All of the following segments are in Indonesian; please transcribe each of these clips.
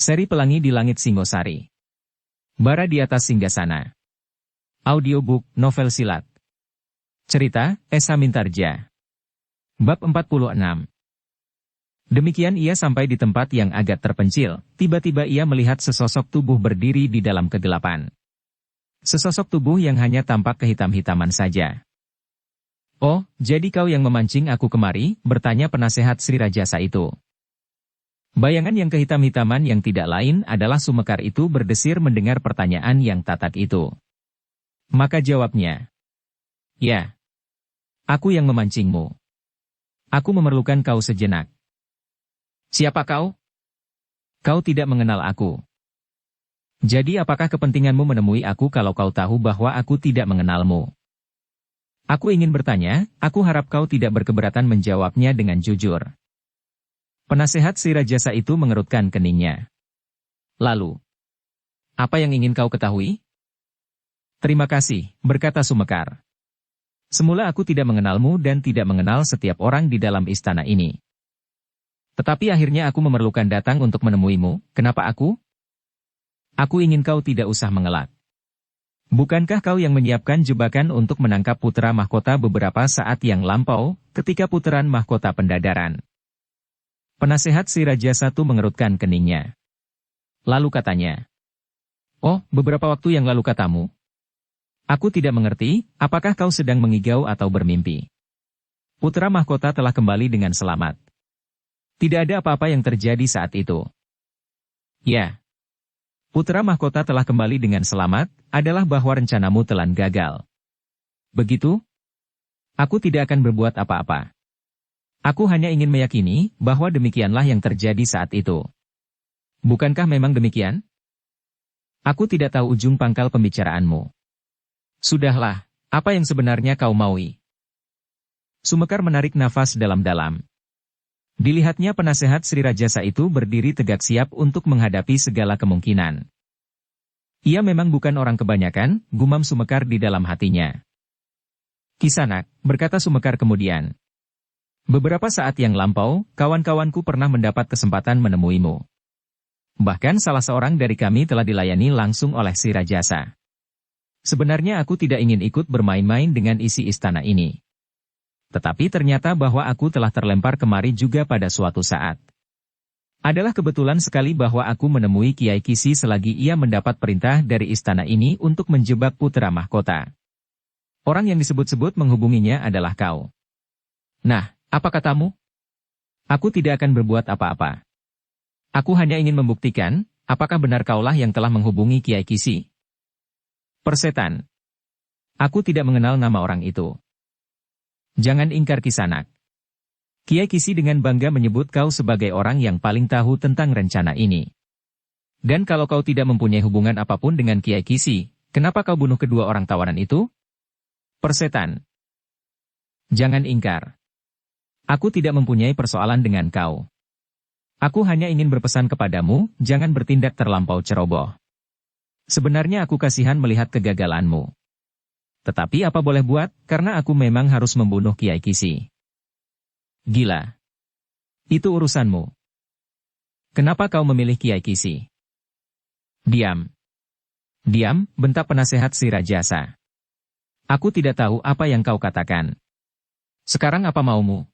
Seri Pelangi di Langit Singosari. Bara di atas Singgasana. Audiobook, novel silat. Cerita, Esa Mintarja. Bab 46. Demikian ia sampai di tempat yang agak terpencil, tiba-tiba ia melihat sesosok tubuh berdiri di dalam kegelapan. Sesosok tubuh yang hanya tampak kehitam-hitaman saja. "Oh, jadi kau yang memancing aku kemari?" bertanya penasehat Sri Rajasa itu. Bayangan yang kehitam-hitaman yang tidak lain adalah Sumekar itu berdesir mendengar pertanyaan yang tatak itu. Maka jawabnya, "Ya, aku yang memancingmu. Aku memerlukan kau sejenak." "Siapa kau?" "Kau tidak mengenal aku. Jadi apakah kepentinganmu menemui aku kalau kau tahu bahwa aku tidak mengenalmu?" "Aku ingin bertanya, aku harap kau tidak berkeberatan menjawabnya dengan jujur." Penasehat Sri Rajasa itu mengerutkan keningnya. "Lalu, apa yang ingin kau ketahui?" "Terima kasih," berkata Sumekar. "Semula aku tidak mengenalmu dan tidak mengenal setiap orang di dalam istana ini. Tetapi akhirnya aku memerlukan datang untuk menemuimu. Kenapa aku? Aku ingin kau tidak usah mengelak. Bukankah kau yang menyiapkan jebakan untuk menangkap putra mahkota beberapa saat yang lampau, ketika putaran mahkota pendadaran?" Penasehat Sri Rajasa itu mengerutkan keningnya. Lalu katanya, "Oh, beberapa waktu yang lalu katamu. Aku tidak mengerti, apakah kau sedang mengigau atau bermimpi? Putra mahkota telah kembali dengan selamat. Tidak ada apa-apa yang terjadi saat itu." "Ya. Putra mahkota telah kembali dengan selamat, adalah bahwa rencanamu telah gagal. Begitu? Aku tidak akan berbuat apa-apa. Aku hanya ingin meyakini bahwa demikianlah yang terjadi saat itu. Bukankah memang demikian? Aku tidak tahu ujung pangkal pembicaraanmu. Sudahlah, apa yang sebenarnya kau maui?" Sumekar menarik nafas dalam-dalam. Dilihatnya penasehat Sri Rajasa itu berdiri tegak siap untuk menghadapi segala kemungkinan. Ia memang bukan orang kebanyakan, gumam Sumekar di dalam hatinya. "Kisanak," berkata Sumekar kemudian. "Beberapa saat yang lampau, kawan-kawanku pernah mendapat kesempatan menemuimu. Bahkan salah seorang dari kami telah dilayani langsung oleh Sri Rajasa. Sebenarnya aku tidak ingin ikut bermain-main dengan isi istana ini. Tetapi ternyata bahwa aku telah terlempar kemari juga pada suatu saat. Adalah kebetulan sekali bahwa aku menemui Kiai Kisi selagi ia mendapat perintah dari istana ini untuk menjebak putra mahkota. Orang yang disebut-sebut menghubunginya adalah kau. Nah, apa katamu? Aku tidak akan berbuat apa-apa. Aku hanya ingin membuktikan, apakah benar kaulah yang telah menghubungi Kiai Kisi?" "Persetan. Aku tidak mengenal nama orang itu." "Jangan ingkar Kisanak. Kiai Kisi dengan bangga menyebut kau sebagai orang yang paling tahu tentang rencana ini. Dan kalau kau tidak mempunyai hubungan apapun dengan Kiai Kisi, kenapa kau bunuh kedua orang tawanan itu?" "Persetan. Jangan ingkar. Aku tidak mempunyai persoalan dengan kau. Aku hanya ingin berpesan kepadamu, jangan bertindak terlampau ceroboh. Sebenarnya aku kasihan melihat kegagalanmu. Tetapi apa boleh buat, karena aku memang harus membunuh Kiai Kisi." "Gila. Itu urusanmu. Kenapa kau memilih Kiai Kisi?" "Diam. Diam," bentak penasehat Sri Rajasa. "Aku tidak tahu apa yang kau katakan. Sekarang apa maumu?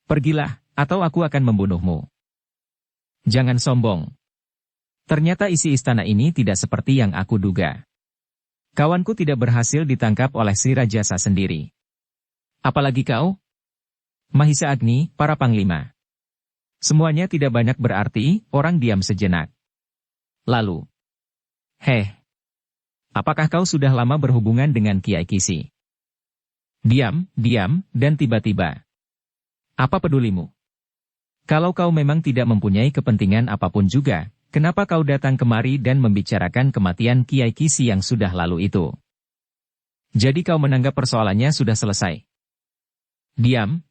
Pergilah, atau aku akan membunuhmu." "Jangan sombong. Ternyata isi istana ini tidak seperti yang aku duga. Kawanku tidak berhasil ditangkap oleh Sri Rajasa sendiri. Apalagi kau? Mahisa Agni, para panglima. Semuanya tidak banyak berarti." Orang diam sejenak. Lalu, apakah kau sudah lama berhubungan dengan Kiai Kisi?" Diam, dan tiba-tiba, "Apa pedulimu? Kalau kau memang tidak mempunyai kepentingan apapun juga, kenapa kau datang kemari dan membicarakan kematian Kiai Kisi yang sudah lalu itu? Jadi kau menganggap persoalannya sudah selesai?" Diam.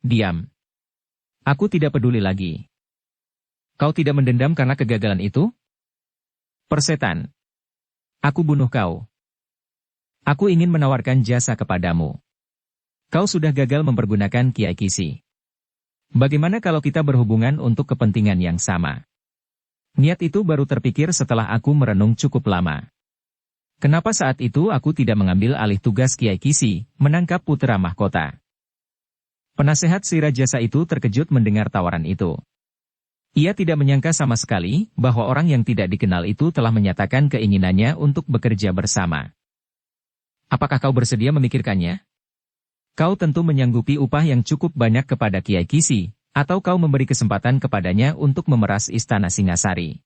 "Aku tidak peduli lagi." "Kau tidak mendendam karena kegagalan itu?" "Persetan. Aku bunuh kau. Aku ingin menawarkan jasa kepadamu. Kau sudah gagal mempergunakan Kiai Kisi. Bagaimana kalau kita berhubungan untuk kepentingan yang sama? Niat itu baru terpikir setelah aku merenung cukup lama. Kenapa saat itu aku tidak mengambil alih tugas Kiai Kisi, menangkap putra mahkota? Penasehat Sri Rajasa itu terkejut mendengar tawaran itu. Ia tidak menyangka sama sekali bahwa orang yang tidak dikenal itu telah menyatakan keinginannya untuk bekerja bersama. Apakah kau bersedia memikirkannya? Kau tentu menyanggupi upah yang cukup banyak kepada Kiai Kisi, atau kau memberi kesempatan kepadanya untuk memeras istana Singasari.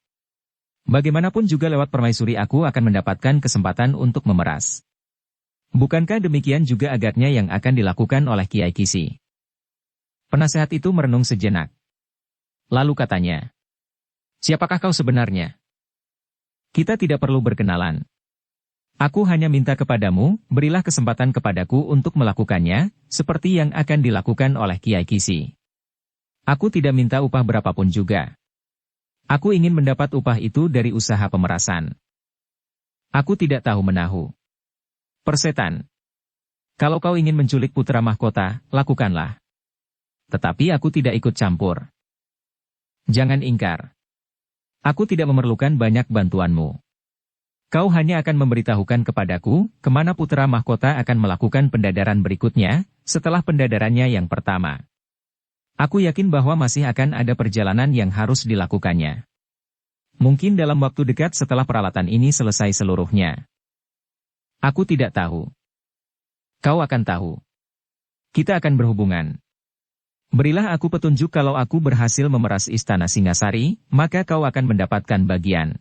Bagaimanapun juga lewat permaisuri aku akan mendapatkan kesempatan untuk memeras. Bukankah demikian juga agaknya yang akan dilakukan oleh Kiai Kisi? Penasehat itu merenung sejenak. Lalu katanya, siapakah kau sebenarnya? Kita tidak perlu berkenalan. Aku hanya minta kepadamu, berilah kesempatan kepadaku untuk melakukannya, seperti yang akan dilakukan oleh Kiai Kisi. Aku tidak minta upah berapapun juga. Aku ingin mendapat upah itu dari usaha pemerasan. Aku tidak tahu menahu. Persetan. Kalau kau ingin menculik putra mahkota, lakukanlah. Tetapi aku tidak ikut campur. Jangan ingkar. Aku tidak memerlukan banyak bantuanmu. Kau hanya akan memberitahukan kepadaku, kemana putra mahkota akan melakukan pendadaran berikutnya, setelah pendadarannya yang pertama. Aku yakin bahwa masih akan ada perjalanan yang harus dilakukannya. Mungkin dalam waktu dekat setelah peralatan ini selesai seluruhnya. Aku tidak tahu. Kau akan tahu. Kita akan berhubungan. Berilah aku petunjuk kalau aku berhasil memeras istana Singasari, maka kau akan mendapatkan bagian.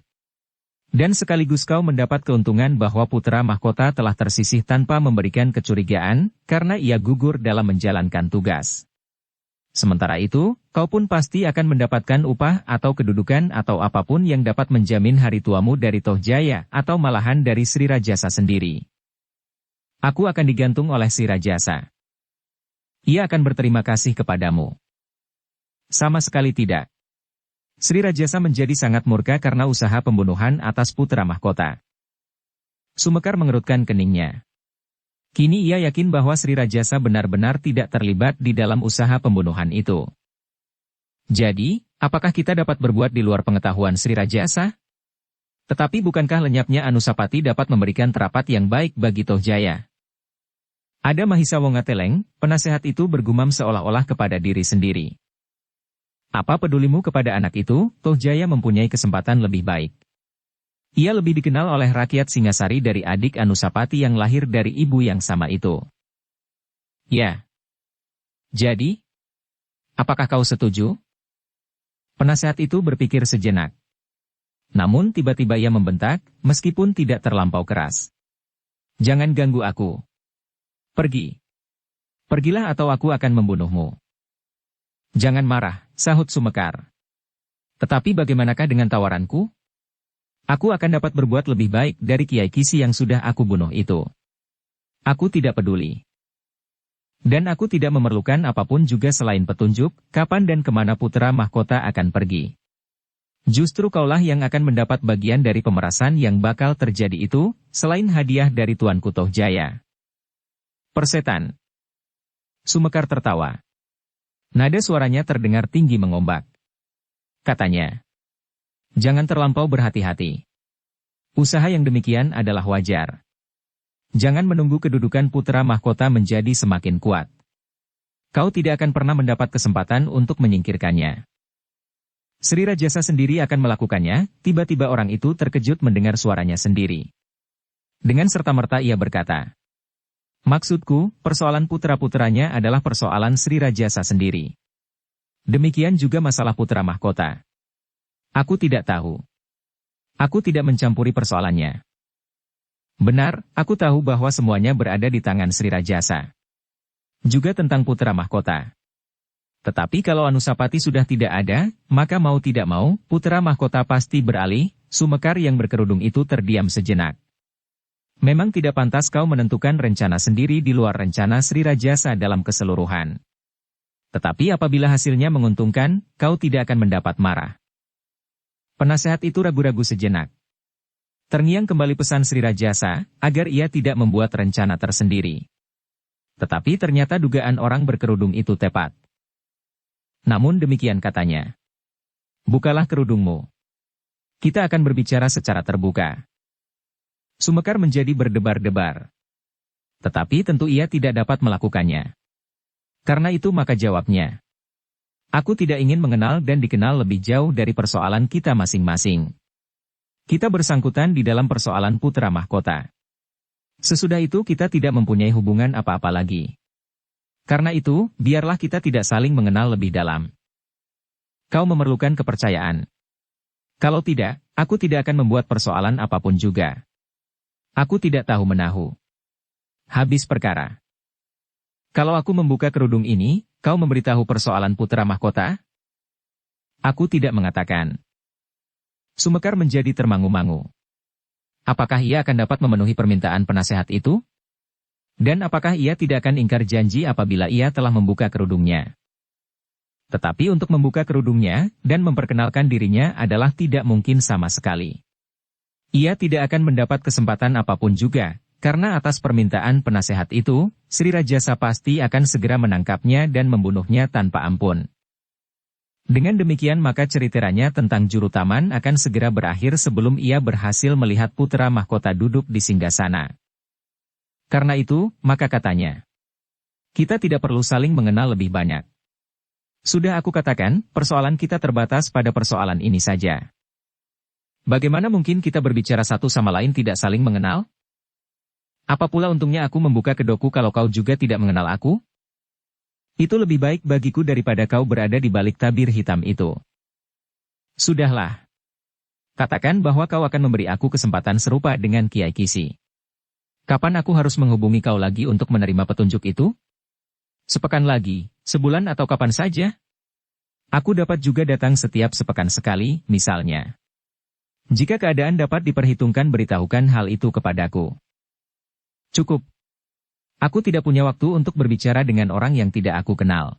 Dan sekaligus kau mendapat keuntungan bahwa putra mahkota telah tersisih tanpa memberikan kecurigaan, karena ia gugur dalam menjalankan tugas. Sementara itu, kau pun pasti akan mendapatkan upah atau kedudukan atau apapun yang dapat menjamin hari tuamu dari Tohjaya atau malahan dari Sri Rajasa sendiri. Aku akan digantung oleh Sri Rajasa. Ia akan berterima kasih kepadamu. Sama sekali tidak. Sri Rajasa menjadi sangat murka karena usaha pembunuhan atas putra mahkota. Sumekar mengerutkan keningnya. Kini ia yakin bahwa Sri Rajasa benar-benar tidak terlibat di dalam usaha pembunuhan itu. Jadi, apakah kita dapat berbuat di luar pengetahuan Sri Rajasa? Tetapi bukankah lenyapnya Anusapati dapat memberikan terapat yang baik bagi Tohjaya? Ada Mahisa Wongateleng, penasehat itu bergumam seolah-olah kepada diri sendiri. Apa pedulimu kepada anak itu? Tohjaya mempunyai kesempatan lebih baik. Ia lebih dikenal oleh rakyat Singasari dari adik Anusapati yang lahir dari ibu yang sama itu. Ya. Jadi, apakah kau setuju? Penasehat itu berpikir sejenak. Namun tiba-tiba ia membentak, meskipun tidak terlampau keras. Jangan ganggu aku. Pergi. Pergilah atau aku akan membunuhmu. Jangan marah, sahut Sumekar. Tetapi bagaimanakah dengan tawaranku? Aku akan dapat berbuat lebih baik dari Kiai Kisi yang sudah aku bunuh itu. Aku tidak peduli. Dan aku tidak memerlukan apapun juga selain petunjuk, kapan dan kemana putra mahkota akan pergi. Justru kaulah yang akan mendapat bagian dari pemerasan yang bakal terjadi itu, selain hadiah dari Tuanku Tohjaya. Persetan. Sumekar tertawa. Nada suaranya terdengar tinggi mengombak. Katanya. Jangan terlampau berhati-hati. Usaha yang demikian adalah wajar. Jangan menunggu kedudukan putra mahkota menjadi semakin kuat. Kau tidak akan pernah mendapat kesempatan untuk menyingkirkannya. Sri Rajasa sendiri akan melakukannya, tiba-tiba orang itu terkejut mendengar suaranya sendiri. Dengan serta-merta ia berkata, maksudku, persoalan putra-putranya adalah persoalan Sri Rajasa sendiri. Demikian juga masalah putra mahkota. Aku tidak tahu. Aku tidak mencampuri persoalannya. Benar, aku tahu bahwa semuanya berada di tangan Sri Rajasa. Juga tentang putra mahkota. Tetapi kalau Anusapati sudah tidak ada, maka mau tidak mau, putra mahkota pasti beralih. Sumekar yang berkerudung itu terdiam sejenak. Memang tidak pantas kau menentukan rencana sendiri di luar rencana Sri Rajasa dalam keseluruhan. Tetapi apabila hasilnya menguntungkan, kau tidak akan mendapat marah. Penasehat itu ragu-ragu sejenak. Terngiang kembali pesan Sri Rajasa, agar ia tidak membuat rencana tersendiri. Tetapi ternyata dugaan orang berkerudung itu tepat. Namun demikian katanya. Bukalah kerudungmu. Kita akan berbicara secara terbuka. Sumekar menjadi berdebar-debar. Tetapi tentu ia tidak dapat melakukannya. Karena itu maka jawabnya. Aku tidak ingin mengenal dan dikenal lebih jauh dari persoalan kita masing-masing. Kita bersangkutan di dalam persoalan putra mahkota. Sesudah itu kita tidak mempunyai hubungan apa-apa lagi. Karena itu, biarlah kita tidak saling mengenal lebih dalam. Kau memerlukan kepercayaan. Kalau tidak, aku tidak akan membuat persoalan apapun juga. Aku tidak tahu menahu. Habis perkara. Kalau aku membuka kerudung ini, kau memberitahu persoalan putra mahkota? Aku tidak mengatakan. Sumekar menjadi termangu-mangu. Apakah ia akan dapat memenuhi permintaan penasehat itu? Dan apakah ia tidak akan ingkar janji apabila ia telah membuka kerudungnya? Tetapi untuk membuka kerudungnya dan memperkenalkan dirinya adalah tidak mungkin sama sekali. Ia tidak akan mendapat kesempatan apapun juga, karena atas permintaan penasehat itu, Sri Rajasa pasti akan segera menangkapnya dan membunuhnya tanpa ampun. Dengan demikian maka ceriteranya tentang juru taman akan segera berakhir sebelum ia berhasil melihat putra mahkota duduk di singgasana. Karena itu, maka katanya, kita tidak perlu saling mengenal lebih banyak. Sudah aku katakan, persoalan kita terbatas pada persoalan ini saja. Bagaimana mungkin kita berbicara satu sama lain tidak saling mengenal? Apa pula untungnya aku membuka kedoku kalau kau juga tidak mengenal aku? Itu lebih baik bagiku daripada kau berada di balik tabir hitam itu. Sudahlah. Katakan bahwa kau akan memberi aku kesempatan serupa dengan Kiai Kisi. Kapan aku harus menghubungi kau lagi untuk menerima petunjuk itu? Sepekan lagi, sebulan atau kapan saja? Aku dapat juga datang setiap sepekan sekali, misalnya. Jika keadaan dapat diperhitungkan beritahukan hal itu kepadaku. Cukup. Aku tidak punya waktu untuk berbicara dengan orang yang tidak aku kenal.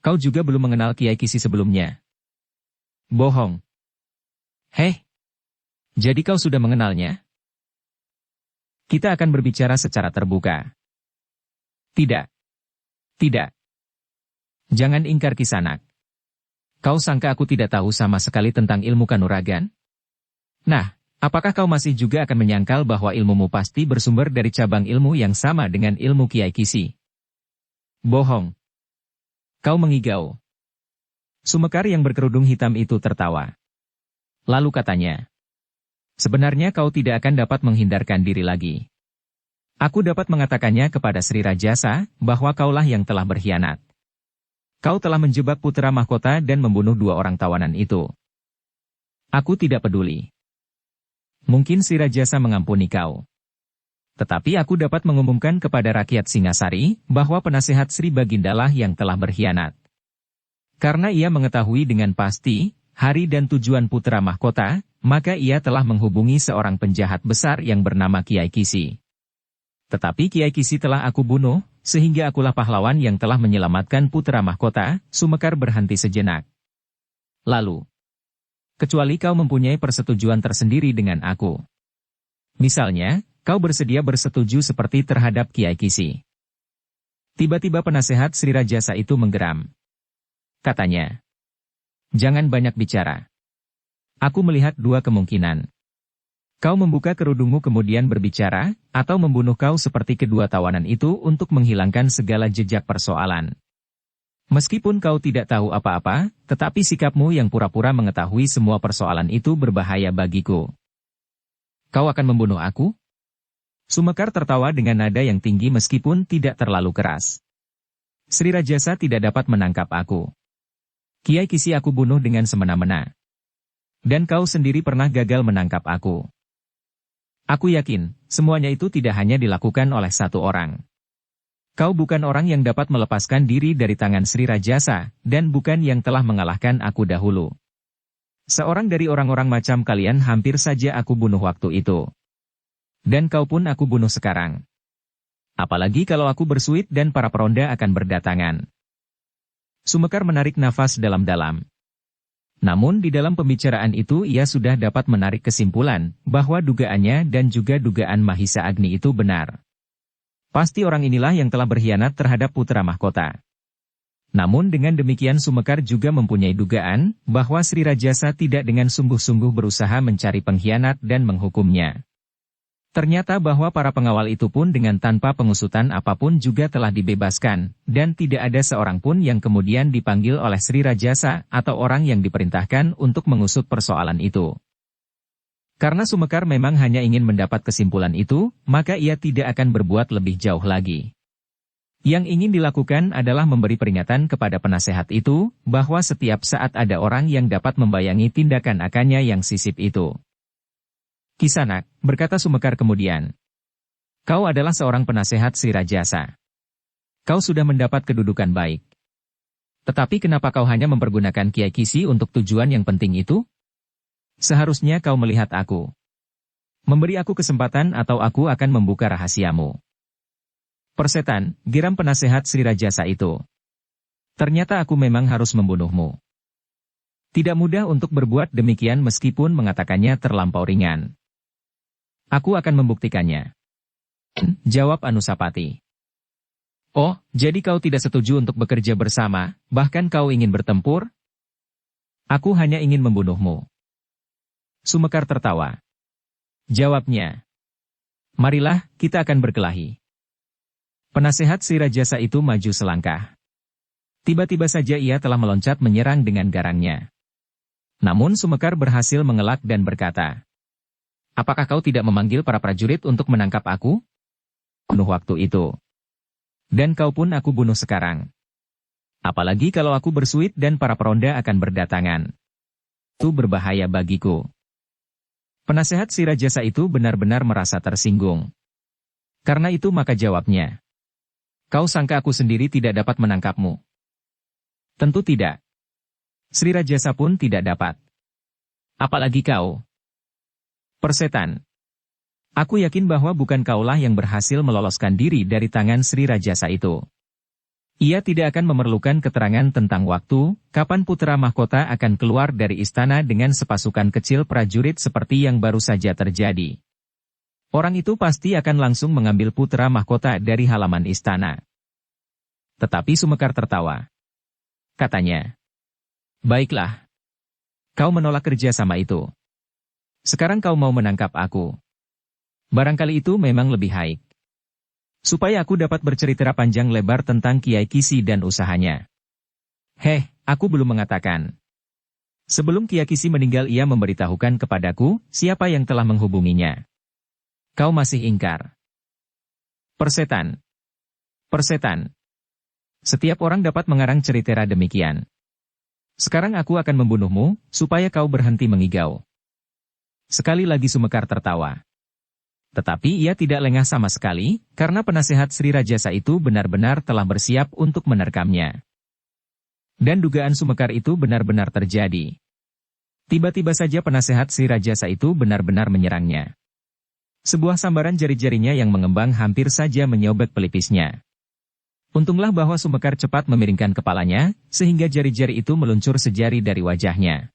Kau juga belum mengenal Kiai Kisi sebelumnya. Bohong. Heh. Jadi kau sudah mengenalnya? Kita akan berbicara secara terbuka. Tidak. Tidak. Jangan ingkar Kisanak. Kau sangka aku tidak tahu sama sekali tentang ilmu kanuragan? Nah, apakah kau masih juga akan menyangkal bahwa ilmumu pasti bersumber dari cabang ilmu yang sama dengan ilmu Kiai Kisi? Bohong. Kau mengigau. Sumekar yang berkerudung hitam itu tertawa. Lalu katanya, sebenarnya kau tidak akan dapat menghindarkan diri lagi. Aku dapat mengatakannya kepada Sri Rajasa, bahwa kaulah yang telah berkhianat. Kau telah menjebak putra mahkota dan membunuh dua orang tawanan itu. Aku tidak peduli. Mungkin Sri Rajasa mengampuni kau. Tetapi aku dapat mengumumkan kepada rakyat Singasari, bahwa penasehat Sri Bagindalah yang telah berkhianat. Karena ia mengetahui dengan pasti, hari dan tujuan putra mahkota, maka ia telah menghubungi seorang penjahat besar yang bernama Kiai Kisi. Tetapi Kiai Kisi telah aku bunuh, sehingga akulah pahlawan yang telah menyelamatkan putra mahkota. Sumekar berhenti sejenak. Lalu, kecuali kau mempunyai persetujuan tersendiri dengan aku. Misalnya, kau bersedia bersetuju seperti terhadap Kiai Kisi. Tiba-tiba penasehat Sri Rajasa itu menggeram. Katanya, jangan banyak bicara. Aku melihat dua kemungkinan. Kau membuka kerudungmu kemudian berbicara, atau membunuh kau seperti kedua tawanan itu untuk menghilangkan segala jejak persoalan. Meskipun kau tidak tahu apa-apa, tetapi sikapmu yang pura-pura mengetahui semua persoalan itu berbahaya bagiku. Kau akan membunuh aku? Sumekar tertawa dengan nada yang tinggi meskipun tidak terlalu keras. Sri Rajasa tidak dapat menangkap aku. Kiai Kisi aku bunuh dengan semena-mena. Dan kau sendiri pernah gagal menangkap aku. Aku yakin, semuanya itu tidak hanya dilakukan oleh satu orang. Kau bukan orang yang dapat melepaskan diri dari tangan Sri Rajasa, dan bukan yang telah mengalahkan aku dahulu. Seorang dari orang-orang macam kalian hampir saja aku bunuh waktu itu. Dan kau pun aku bunuh sekarang. Apalagi kalau aku bersuit dan para peronda akan berdatangan. Sumekar menarik nafas dalam-dalam. Namun di dalam pembicaraan itu ia sudah dapat menarik kesimpulan, bahwa dugaannya dan juga dugaan Mahisa Agni itu benar. Pasti orang inilah yang telah berkhianat terhadap putra mahkota. Namun dengan demikian Sumekar juga mempunyai dugaan bahwa Sri Rajasa tidak dengan sungguh-sungguh berusaha mencari pengkhianat dan menghukumnya. Ternyata bahwa para pengawal itu pun dengan tanpa pengusutan apapun juga telah dibebaskan, dan tidak ada seorang pun yang kemudian dipanggil oleh Sri Rajasa atau orang yang diperintahkan untuk mengusut persoalan itu. Karena Sumekar memang hanya ingin mendapat kesimpulan itu, maka ia tidak akan berbuat lebih jauh lagi. Yang ingin dilakukan adalah memberi peringatan kepada penasehat itu, bahwa setiap saat ada orang yang dapat membayangi tindakan akannya yang sisip itu. Kisanak, berkata Sumekar kemudian, kau adalah seorang penasehat Sri Rajasa. Kau sudah mendapat kedudukan baik. Tetapi kenapa kau hanya mempergunakan Kiai Kisi untuk tujuan yang penting itu? Seharusnya kau melihat aku. Memberi aku kesempatan atau aku akan membuka rahasiamu. Persetan, geram penasehat Sri Rajasa itu. Ternyata aku memang harus membunuhmu. Tidak mudah untuk berbuat demikian meskipun mengatakannya terlampau ringan. Aku akan membuktikannya. Jawab Anusapati. Oh, jadi kau tidak setuju untuk bekerja bersama, bahkan kau ingin bertempur? Aku hanya ingin membunuhmu. Sumekar tertawa. Jawabnya. Marilah, kita akan berkelahi. Penasehat Sri Rajasa itu maju selangkah. Tiba-tiba saja ia telah meloncat menyerang dengan garangnya. Namun Sumekar berhasil mengelak dan berkata, apakah kau tidak memanggil para prajurit untuk menangkap aku? Bunuh waktu itu. Dan kau pun aku bunuh sekarang. Apalagi kalau aku bersuit dan para peronda akan berdatangan. Itu berbahaya bagiku. Penasehat Sri Rajasa itu benar-benar merasa tersinggung. Karena itu maka jawabnya. Kau sangka aku sendiri tidak dapat menangkapmu? Tentu tidak. Sri Rajasa pun tidak dapat. Apalagi kau. Persetan. Aku yakin bahwa bukan kaulah yang berhasil meloloskan diri dari tangan Sri Rajasa itu. Ia tidak akan memerlukan keterangan tentang waktu, kapan putra mahkota akan keluar dari istana dengan sepasukan kecil prajurit seperti yang baru saja terjadi. Orang itu pasti akan langsung mengambil putra mahkota dari halaman istana. Tetapi Sumekar tertawa. Katanya, baiklah. Kau menolak kerjasama itu. Sekarang kau mau menangkap aku. Barangkali itu memang lebih baik. Supaya aku dapat bercerita panjang lebar tentang Kiai Kisi dan usahanya. Aku belum mengatakan. Sebelum Kiai Kisi meninggal ia memberitahukan kepadaku siapa yang telah menghubunginya. Kau masih ingkar. Persetan. Persetan. Setiap orang dapat mengarang cerita demikian. Sekarang aku akan membunuhmu, supaya kau berhenti mengigau. Sekali lagi Sumekar tertawa. Tetapi ia tidak lengah sama sekali, karena penasehat Sri Rajasa itu benar-benar telah bersiap untuk menerkamnya. Dan dugaan Sumekar itu benar-benar terjadi. Tiba-tiba saja penasehat Sri Rajasa itu benar-benar menyerangnya. Sebuah sambaran jari-jarinya yang mengembang hampir saja menyobek pelipisnya. Untunglah bahwa Sumekar cepat memiringkan kepalanya, sehingga jari-jari itu meluncur sejari dari wajahnya.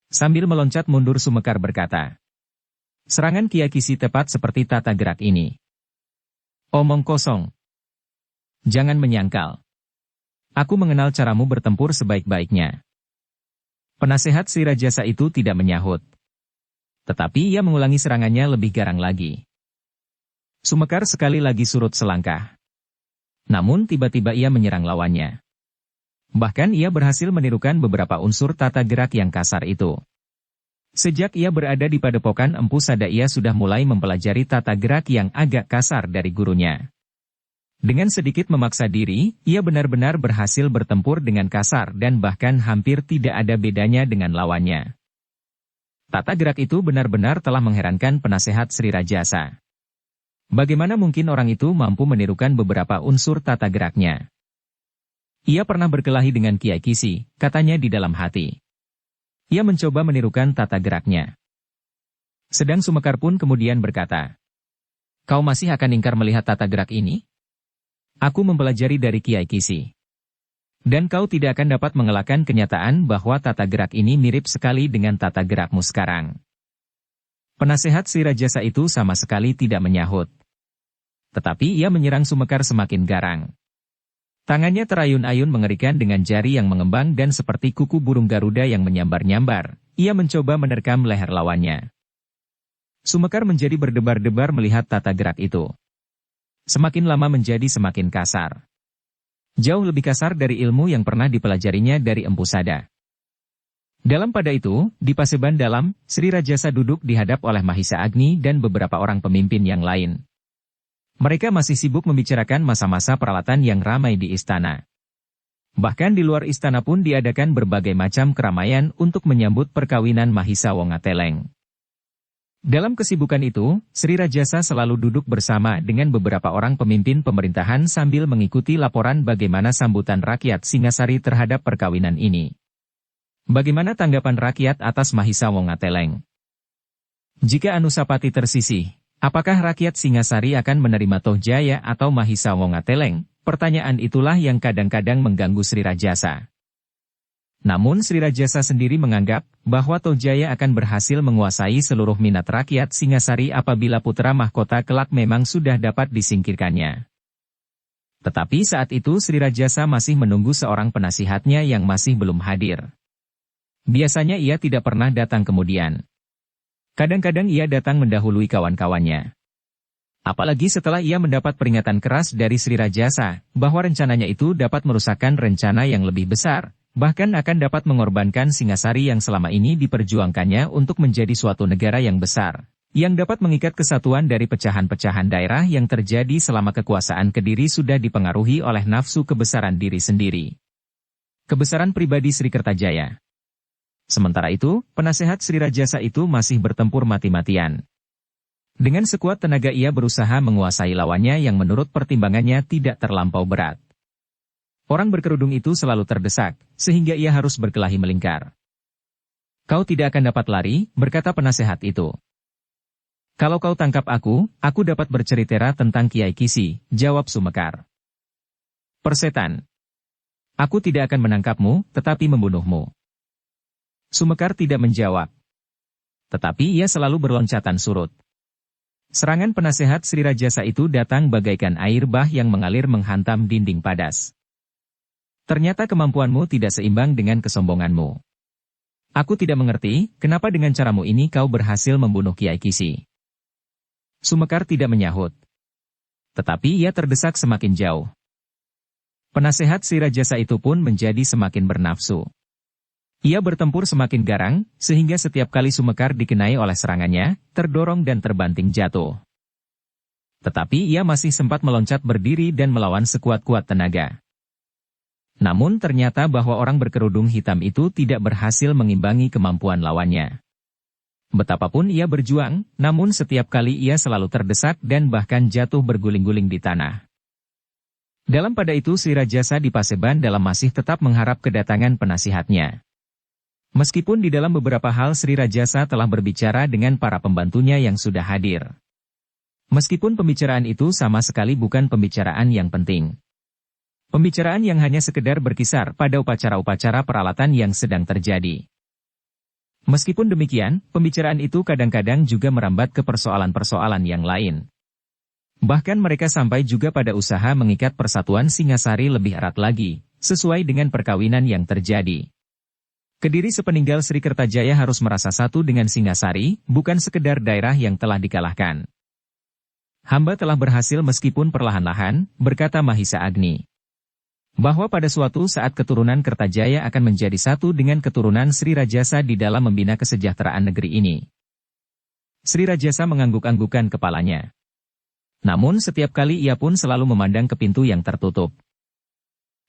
Sambil meloncat mundur Sumekar berkata, serangan Kiai Kisi tepat seperti tata gerak ini. Omong kosong. Jangan menyangkal. Aku mengenal caramu bertempur sebaik-baiknya. Penasehat Sri Rajasa itu tidak menyahut. Tetapi ia mengulangi serangannya lebih garang lagi. Sumekar sekali lagi surut selangkah. Namun tiba-tiba ia menyerang lawannya. Bahkan ia berhasil menirukan beberapa unsur tata gerak yang kasar itu. Sejak ia berada di padepokan Empu Sada ia sudah mulai mempelajari tata gerak yang agak kasar dari gurunya. Dengan sedikit memaksa diri, ia benar-benar berhasil bertempur dengan kasar dan bahkan hampir tidak ada bedanya dengan lawannya. Tata gerak itu benar-benar telah mengherankan penasehat Sri Rajasa. Bagaimana mungkin orang itu mampu menirukan beberapa unsur tata geraknya? Ia pernah berkelahi dengan Kiai Kisi, katanya di dalam hati. Ia mencoba menirukan tata geraknya. Sedang Sumekar pun kemudian berkata, kau masih akan ingkar melihat tata gerak ini? Aku mempelajari dari Kiai Kisi. Dan kau tidak akan dapat mengelakkan kenyataan bahwa tata gerak ini mirip sekali dengan tata gerakmu sekarang. Penasehat Sri Rajasa itu sama sekali tidak menyahut. Tetapi ia menyerang Sumekar semakin garang. Tangannya terayun-ayun mengerikan dengan jari yang mengembang dan seperti kuku burung Garuda yang menyambar-nyambar, ia mencoba menerkam leher lawannya. Sumekar menjadi berdebar-debar melihat tata gerak itu. Semakin lama menjadi semakin kasar. Jauh lebih kasar dari ilmu yang pernah dipelajarinya dari Empu Sada. Dalam pada itu, di Paseban Dalam, Sri Rajasa duduk dihadap oleh Mahisa Agni dan beberapa orang pemimpin yang lain. Mereka masih sibuk membicarakan masa-masa peralatan yang ramai di istana. Bahkan di luar istana pun diadakan berbagai macam keramaian untuk menyambut perkawinan Mahisa Wongateleng. Dalam kesibukan itu, Sri Rajasa selalu duduk bersama dengan beberapa orang pemimpin pemerintahan sambil mengikuti laporan bagaimana sambutan rakyat Singasari terhadap perkawinan ini. Bagaimana tanggapan rakyat atas Mahisa Wongateleng? Jika Anusapati tersisih, apakah rakyat Singasari akan menerima Tohjaya atau Mahisa Wongateleng? Pertanyaan itulah yang kadang-kadang mengganggu Sri Rajasa. Namun Sri Rajasa sendiri menganggap bahwa Tohjaya akan berhasil menguasai seluruh minat rakyat Singasari apabila putra mahkota kelak memang sudah dapat disingkirkannya. Tetapi saat itu Sri Rajasa masih menunggu seorang penasihatnya yang masih belum hadir. Biasanya ia tidak pernah datang kemudian. Kadang-kadang ia datang mendahului kawan-kawannya. Apalagi setelah ia mendapat peringatan keras dari Sri Rajasa, bahwa rencananya itu dapat merusakkan rencana yang lebih besar, bahkan akan dapat mengorbankan Singasari yang selama ini diperjuangkannya untuk menjadi suatu negara yang besar, yang dapat mengikat kesatuan dari pecahan-pecahan daerah yang terjadi selama kekuasaan Kediri sudah dipengaruhi oleh nafsu kebesaran diri sendiri. Kebesaran pribadi Sri Kertajaya. Sementara itu, penasehat Sri Rajasa itu masih bertempur mati-matian. Dengan sekuat tenaga ia berusaha menguasai lawannya yang menurut pertimbangannya tidak terlampau berat. Orang berkerudung itu selalu terdesak, sehingga ia harus berkelahi melingkar. Kau tidak akan dapat lari, berkata penasehat itu. Kalau kau tangkap aku dapat bercerita tentang Kiai Kisi, jawab Sumekar. Persetan. Aku tidak akan menangkapmu, tetapi membunuhmu. Sumekar tidak menjawab. Tetapi ia selalu berloncatan surut. Serangan penasehat Sri Rajasa itu datang bagaikan air bah yang mengalir menghantam dinding padas. Ternyata kemampuanmu tidak seimbang dengan kesombonganmu. Aku tidak mengerti, kenapa dengan caramu ini kau berhasil membunuh Kiai Kisi. Sumekar tidak menyahut. Tetapi ia terdesak semakin jauh. Penasehat Sri Rajasa itu pun menjadi semakin bernafsu. Ia bertempur semakin garang, sehingga setiap kali Sumekar dikenai oleh serangannya, terdorong dan terbanting jatuh. Tetapi ia masih sempat meloncat berdiri dan melawan sekuat-kuat tenaga. Namun ternyata bahwa orang berkerudung hitam itu tidak berhasil mengimbangi kemampuan lawannya. Betapapun ia berjuang, namun setiap kali ia selalu terdesak dan bahkan jatuh berguling-guling di tanah. Dalam pada itu Sri Rajasa di Paseban Dalam masih tetap mengharap kedatangan penasihatnya. Meskipun di dalam beberapa hal Sri Rajasa telah berbicara dengan para pembantunya yang sudah hadir. Meskipun pembicaraan itu sama sekali bukan pembicaraan yang penting. Pembicaraan yang hanya sekedar berkisar pada upacara-upacara peralatan yang sedang terjadi. Meskipun demikian, pembicaraan itu kadang-kadang juga merambat ke persoalan-persoalan yang lain. Bahkan mereka sampai juga pada usaha mengikat persatuan Singasari lebih erat lagi, sesuai dengan perkawinan yang terjadi. Kediri sepeninggal Sri Kertajaya harus merasa satu dengan Singasari, bukan sekedar daerah yang telah dikalahkan. Hamba telah berhasil meskipun perlahan-lahan, berkata Mahisa Agni. Bahwa pada suatu saat keturunan Kertajaya akan menjadi satu dengan keturunan Sri Rajasa di dalam membina kesejahteraan negeri ini. Sri Rajasa mengangguk-anggukkan kepalanya. Namun setiap kali ia pun selalu memandang ke pintu yang tertutup.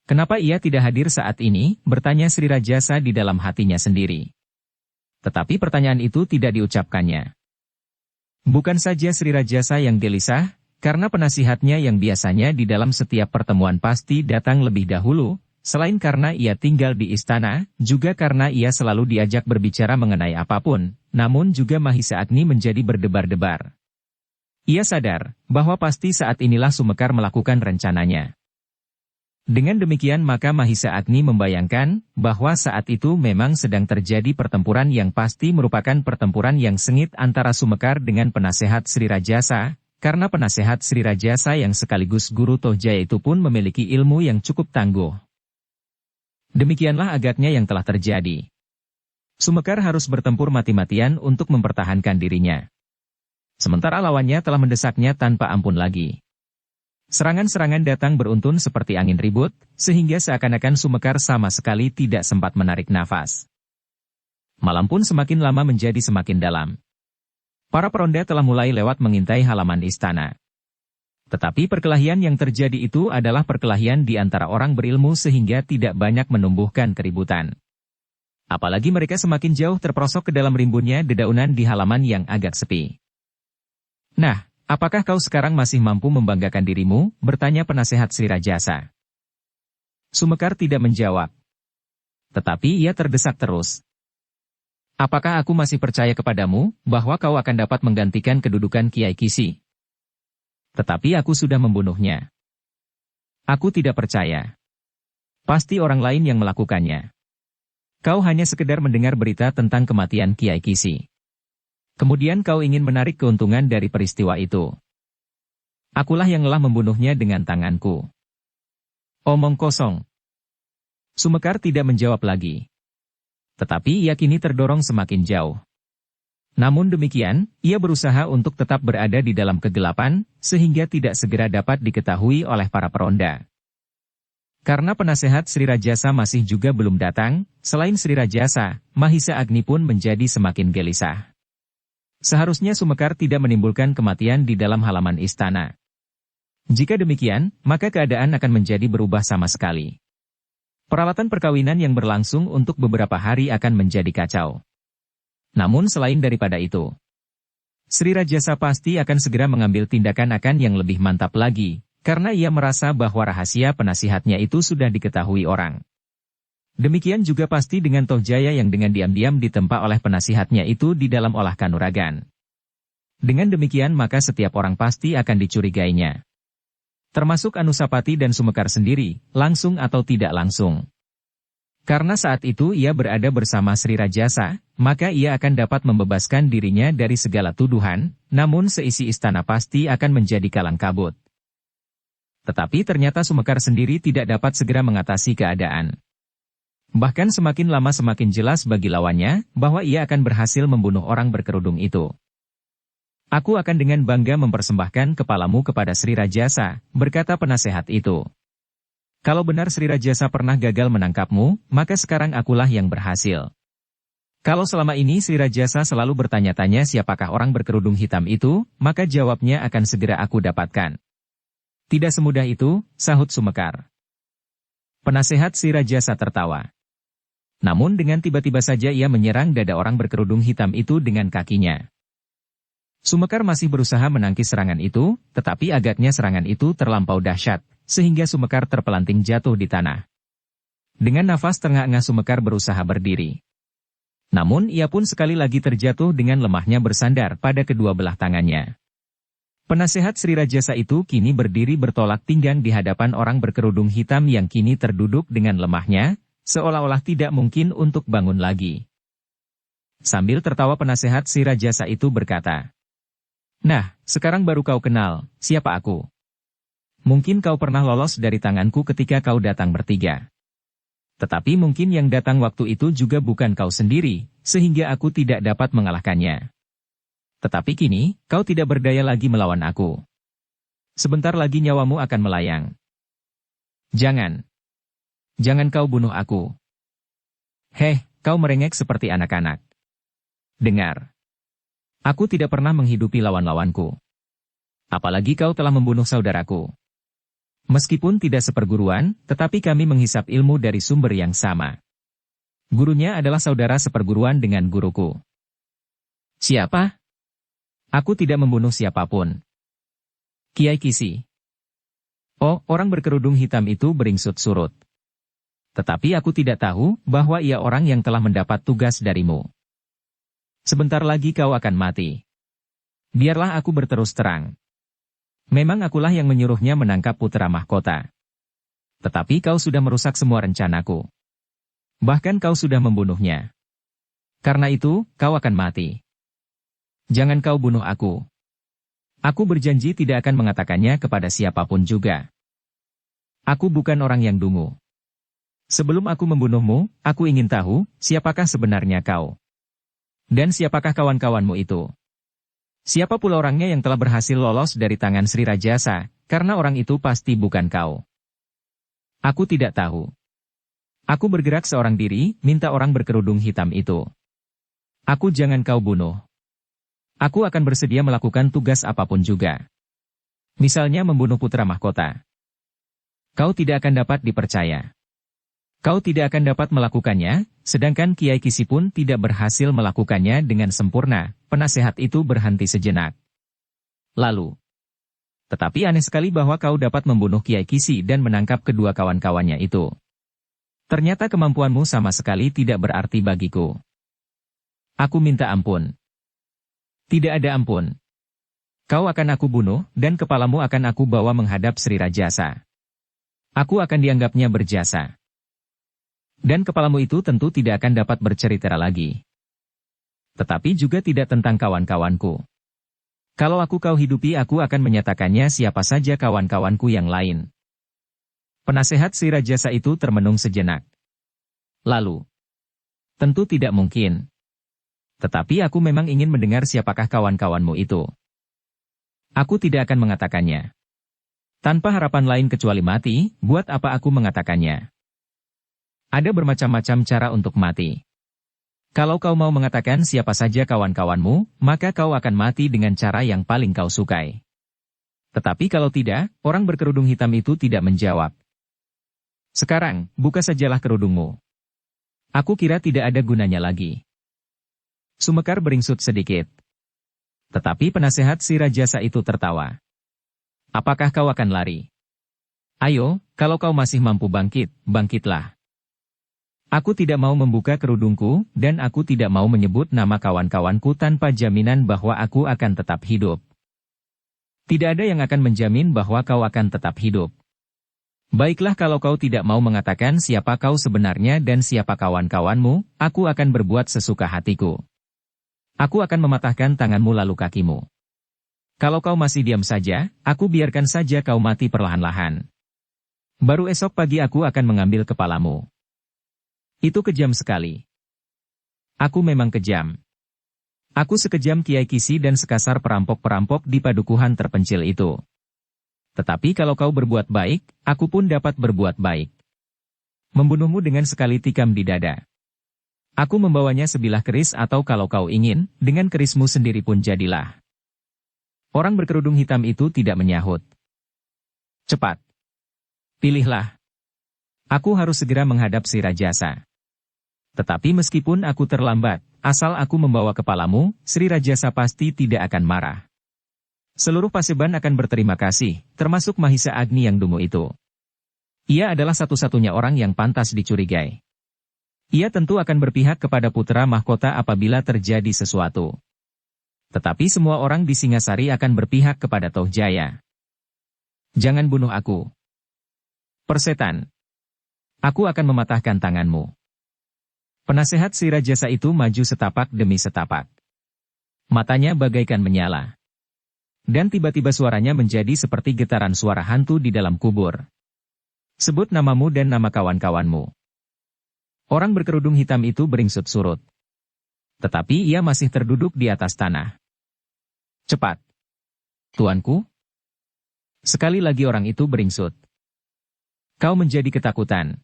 Kenapa ia tidak hadir saat ini, bertanya Sri Rajasa di dalam hatinya sendiri. Tetapi pertanyaan itu tidak diucapkannya. Bukan saja Sri Rajasa yang gelisah, karena penasihatnya yang biasanya di dalam setiap pertemuan pasti datang lebih dahulu, selain karena ia tinggal di istana, juga karena ia selalu diajak berbicara mengenai apapun, namun juga Mahisa Agni menjadi berdebar-debar. Ia sadar bahwa pasti saat inilah Sumekar melakukan rencananya. Dengan demikian maka Mahisa Agni membayangkan bahwa saat itu memang sedang terjadi pertempuran yang pasti merupakan pertempuran yang sengit antara Sumekar dengan penasehat Sri Rajasa, karena penasehat Sri Rajasa yang sekaligus guru Tohjaya itu pun memiliki ilmu yang cukup tangguh. Demikianlah agaknya yang telah terjadi. Sumekar harus bertempur mati-matian untuk mempertahankan dirinya. Sementara lawannya telah mendesaknya tanpa ampun lagi. Serangan-serangan datang beruntun seperti angin ribut, sehingga seakan-akan Sumekar sama sekali tidak sempat menarik nafas. Malam pun semakin lama menjadi semakin dalam. Para peronda telah mulai lewat mengintai halaman istana. Tetapi perkelahian yang terjadi itu adalah perkelahian di antara orang berilmu sehingga tidak banyak menumbuhkan keributan. Apalagi mereka semakin jauh terperosok ke dalam rimbunnya dedaunan di halaman yang agak sepi. Nah, apakah kau sekarang masih mampu membanggakan dirimu? Bertanya penasehat Sri Rajasa. Sumekar tidak menjawab. Tetapi ia terdesak terus. Apakah aku masih percaya kepadamu, bahwa kau akan dapat menggantikan kedudukan Kiai Kisi? Tetapi aku sudah membunuhnya. Aku tidak percaya. Pasti orang lain yang melakukannya. Kau hanya sekedar mendengar berita tentang kematian Kiai Kisi. Kemudian kau ingin menarik keuntungan dari peristiwa itu. Akulah yang telah membunuhnya dengan tanganku. Omong kosong. Sumekar tidak menjawab lagi. Tetapi ia kini terdorong semakin jauh. Namun demikian, ia berusaha untuk tetap berada di dalam kegelapan, sehingga tidak segera dapat diketahui oleh para peronda. Karena penasehat Sri Rajasa masih juga belum datang, selain Sri Rajasa, Mahisa Agni pun menjadi semakin gelisah. Seharusnya Sumekar tidak menimbulkan kematian di dalam halaman istana. Jika demikian, maka keadaan akan menjadi berubah sama sekali. Peralatan perkawinan yang berlangsung untuk beberapa hari akan menjadi kacau. Namun selain daripada itu, Sri Rajasa pasti akan segera mengambil tindakan yang lebih mantap lagi, karena ia merasa bahwa rahasia penasihatnya itu sudah diketahui orang. Demikian juga pasti dengan Tohjaya yang dengan diam-diam ditempa oleh penasihatnya itu di dalam olah kanuragan. Dengan demikian maka setiap orang pasti akan dicurigainya. Termasuk Anusapati dan Sumekar sendiri, langsung atau tidak langsung. Karena saat itu ia berada bersama Sri Rajasa, maka ia akan dapat membebaskan dirinya dari segala tuduhan, namun seisi istana pasti akan menjadi kalang kabut. Tetapi ternyata Sumekar sendiri tidak dapat segera mengatasi keadaan. Bahkan semakin lama semakin jelas bagi lawannya, bahwa ia akan berhasil membunuh orang berkerudung itu. Aku akan dengan bangga mempersembahkan kepalamu kepada Sri Rajasa, berkata penasehat itu. Kalau benar Sri Rajasa pernah gagal menangkapmu, maka sekarang akulah yang berhasil. Kalau selama ini Sri Rajasa selalu bertanya-tanya siapakah orang berkerudung hitam itu, maka jawabnya akan segera aku dapatkan. Tidak semudah itu, sahut Sumekar. Penasehat Sri Rajasa tertawa. Namun dengan tiba-tiba saja ia menyerang dada orang berkerudung hitam itu dengan kakinya. Sumekar masih berusaha menangkis serangan itu, tetapi agaknya serangan itu terlampau dahsyat, sehingga Sumekar terpelanting jatuh di tanah. Dengan nafas terengah-engah Sumekar berusaha berdiri. Namun ia pun sekali lagi terjatuh dengan lemahnya bersandar pada kedua belah tangannya. Penasehat Sri Rajasa itu kini berdiri bertolak pinggang di hadapan orang berkerudung hitam yang kini terduduk dengan lemahnya, seolah-olah tidak mungkin untuk bangun lagi. Sambil tertawa penasehat Sri Rajasa itu berkata, "Nah, sekarang baru kau kenal, siapa aku. Mungkin kau pernah lolos dari tanganku ketika kau datang bertiga. Tetapi mungkin yang datang waktu itu juga bukan kau sendiri, sehingga aku tidak dapat mengalahkannya. Tetapi kini, kau tidak berdaya lagi melawan aku. Sebentar lagi nyawamu akan melayang. Jangan. Jangan kau bunuh aku. Heh, kau merengek seperti anak-anak. Dengar. Aku tidak pernah menghidupi lawan-lawanku. Apalagi kau telah membunuh saudaraku. Meskipun tidak seperguruan, tetapi kami menghisap ilmu dari sumber yang sama. Gurunya adalah saudara seperguruan dengan guruku. Siapa? Aku tidak membunuh siapapun. Kiai Kisi. Oh, orang berkerudung hitam itu beringsut surut. Tetapi aku tidak tahu bahwa ia orang yang telah mendapat tugas darimu. Sebentar lagi kau akan mati. Biarlah aku berterus terang. Memang akulah yang menyuruhnya menangkap putra mahkota. Tetapi kau sudah merusak semua rencanaku. Bahkan kau sudah membunuhnya. Karena itu, kau akan mati. Jangan kau bunuh aku. Aku berjanji tidak akan mengatakannya kepada siapapun juga. Aku bukan orang yang dungu. Sebelum aku membunuhmu, aku ingin tahu, siapakah sebenarnya kau? Dan siapakah kawan-kawanmu itu? Siapa pula orangnya yang telah berhasil lolos dari tangan Sri Rajasa, karena orang itu pasti bukan kau. Aku tidak tahu. Aku bergerak seorang diri, minta orang berkerudung hitam itu. Aku jangan kau bunuh. Aku akan bersedia melakukan tugas apapun juga. Misalnya membunuh putra mahkota. Kau tidak akan dapat dipercaya. Kau tidak akan dapat melakukannya, sedangkan Kiai Kisi pun tidak berhasil melakukannya dengan sempurna. Penasehat itu berhenti sejenak. Lalu, tetapi aneh sekali bahwa kau dapat membunuh Kiai Kisi dan menangkap kedua kawan-kawannya itu. Ternyata kemampuanmu sama sekali tidak berarti bagiku. Aku minta ampun. Tidak ada ampun. Kau akan aku bunuh, dan kepalamu akan aku bawa menghadap Sri Rajasa. Aku akan dianggapnya berjasa. Dan kepalamu itu tentu tidak akan dapat bercerita lagi. Tetapi juga tidak tentang kawan-kawanku. Kalau kau hidupi, aku akan menyatakannya siapa saja kawan-kawanku yang lain. Penasehat Sri Rajasa itu termenung sejenak. Lalu, tentu tidak mungkin. Tetapi aku memang ingin mendengar siapakah kawan-kawanmu itu. Aku tidak akan mengatakannya. Tanpa harapan lain kecuali mati, buat apa aku mengatakannya? Ada bermacam-macam cara untuk mati. Kalau kau mau mengatakan siapa saja kawan-kawanmu, maka kau akan mati dengan cara yang paling kau sukai. Tetapi kalau tidak, orang berkerudung hitam itu tidak menjawab. Sekarang, buka sajalah kerudungmu. Aku kira tidak ada gunanya lagi. Sumekar beringsut sedikit. Tetapi penasehat si Rajasa itu tertawa. Apakah kau akan lari? Ayo, kalau kau masih mampu bangkit, bangkitlah. Aku tidak mau membuka kerudungku, dan aku tidak mau menyebut nama kawan-kawanku tanpa jaminan bahwa aku akan tetap hidup. Tidak ada yang akan menjamin bahwa kau akan tetap hidup. Baiklah, kalau kau tidak mau mengatakan siapa kau sebenarnya dan siapa kawan-kawanmu, aku akan berbuat sesuka hatiku. Aku akan mematahkan tanganmu lalu kakimu. Kalau kau masih diam saja, aku biarkan saja kau mati perlahan-lahan. Baru esok pagi aku akan mengambil kepalamu. Itu kejam sekali. Aku memang kejam. Aku sekejam Kiai Kisi dan sekasar perampok-perampok di padukuhan terpencil itu. Tetapi kalau kau berbuat baik, aku pun dapat berbuat baik. Membunuhmu dengan sekali tikam di dada. Aku membawanya sebilah keris atau kalau kau ingin, dengan kerismu sendiri pun jadilah. Orang berkerudung hitam itu tidak menyahut. Cepat. Pilihlah. Aku harus segera menghadap si Rajasa. Tetapi meskipun aku terlambat, asal aku membawa kepalamu, Sri Rajasa pasti tidak akan marah. Seluruh Paseban akan berterima kasih, termasuk Mahisa Agni yang dungu itu. Ia adalah satu-satunya orang yang pantas dicurigai. Ia tentu akan berpihak kepada putra mahkota apabila terjadi sesuatu. Tetapi semua orang di Singasari akan berpihak kepada Toh Jaya. Jangan bunuh aku. Persetan. Aku akan mematahkan tanganmu. Penasehat si Rajasa itu maju setapak demi setapak. Matanya bagaikan menyala. Dan tiba-tiba suaranya menjadi seperti getaran suara hantu di dalam kubur. Sebut namamu dan nama kawan-kawanmu. Orang berkerudung hitam itu beringsut surut. Tetapi ia masih terduduk di atas tanah. Cepat. Tuanku. Sekali lagi orang itu beringsut. Kau menjadi ketakutan.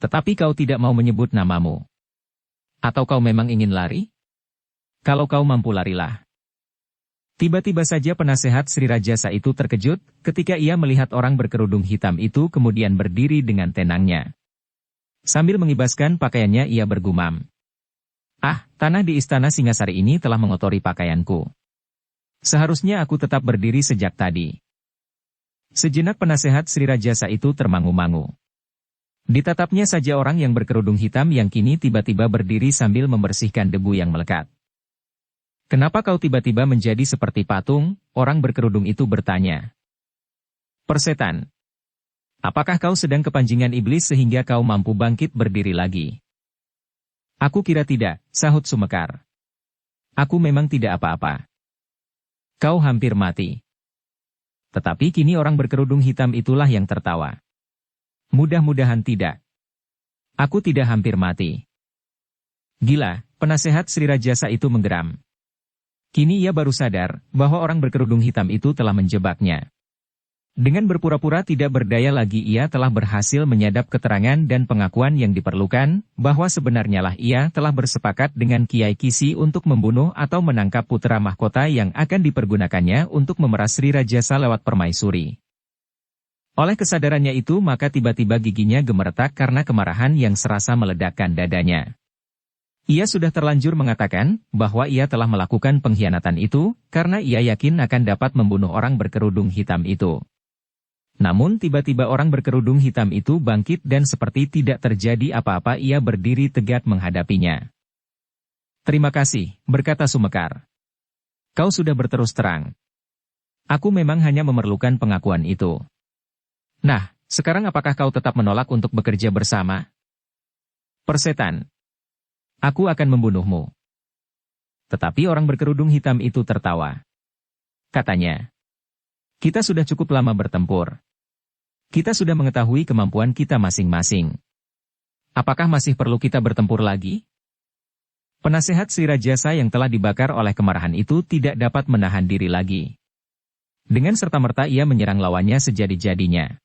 Tetapi kau tidak mau menyebut namamu. Atau kau memang ingin lari? Kalau kau mampu larilah. Tiba-tiba saja penasehat Sri Rajasa itu terkejut, ketika ia melihat orang berkerudung hitam itu kemudian berdiri dengan tenangnya. Sambil mengibaskan pakaiannya ia bergumam. Ah, tanah di istana Singasari ini telah mengotori pakaianku. Seharusnya aku tetap berdiri sejak tadi. Sejenak penasehat Sri Rajasa itu termangu-mangu. Ditatapnya saja orang yang berkerudung hitam yang kini tiba-tiba berdiri sambil membersihkan debu yang melekat. Kenapa kau tiba-tiba menjadi seperti patung? Orang berkerudung itu bertanya. Persetan. Apakah kau sedang kepanjingan iblis sehingga kau mampu bangkit berdiri lagi? Aku kira tidak, sahut Sumekar. Aku memang tidak apa-apa. Kau hampir mati. Tetapi kini orang berkerudung hitam itulah yang tertawa. Mudah-mudahan tidak. Aku tidak hampir mati. Gila, penasehat Sri Rajasa itu menggeram. Kini ia baru sadar bahwa orang berkerudung hitam itu telah menjebaknya. Dengan berpura-pura tidak berdaya lagi ia telah berhasil menyadap keterangan dan pengakuan yang diperlukan, bahwa sebenarnya lah ia telah bersepakat dengan Kiai Kisi untuk membunuh atau menangkap putra mahkota yang akan dipergunakannya untuk memeras Sri Rajasa lewat permaisuri. Oleh kesadarannya itu maka tiba-tiba giginya gemeretak karena kemarahan yang serasa meledakkan dadanya. Ia sudah terlanjur mengatakan bahwa ia telah melakukan pengkhianatan itu, karena ia yakin akan dapat membunuh orang berkerudung hitam itu. Namun tiba-tiba orang berkerudung hitam itu bangkit dan seperti tidak terjadi apa-apa ia berdiri tegak menghadapinya. Terima kasih, berkata Sumekar. Kau sudah berterus terang. Aku memang hanya memerlukan pengakuan itu. Nah, sekarang apakah kau tetap menolak untuk bekerja bersama? Persetan. Aku akan membunuhmu. Tetapi orang berkerudung hitam itu tertawa. Katanya. Kita sudah cukup lama bertempur. Kita sudah mengetahui kemampuan kita masing-masing. Apakah masih perlu kita bertempur lagi? Penasehat Sri Rajasa yang telah dibakar oleh kemarahan itu tidak dapat menahan diri lagi. Dengan serta-merta ia menyerang lawannya sejadi-jadinya.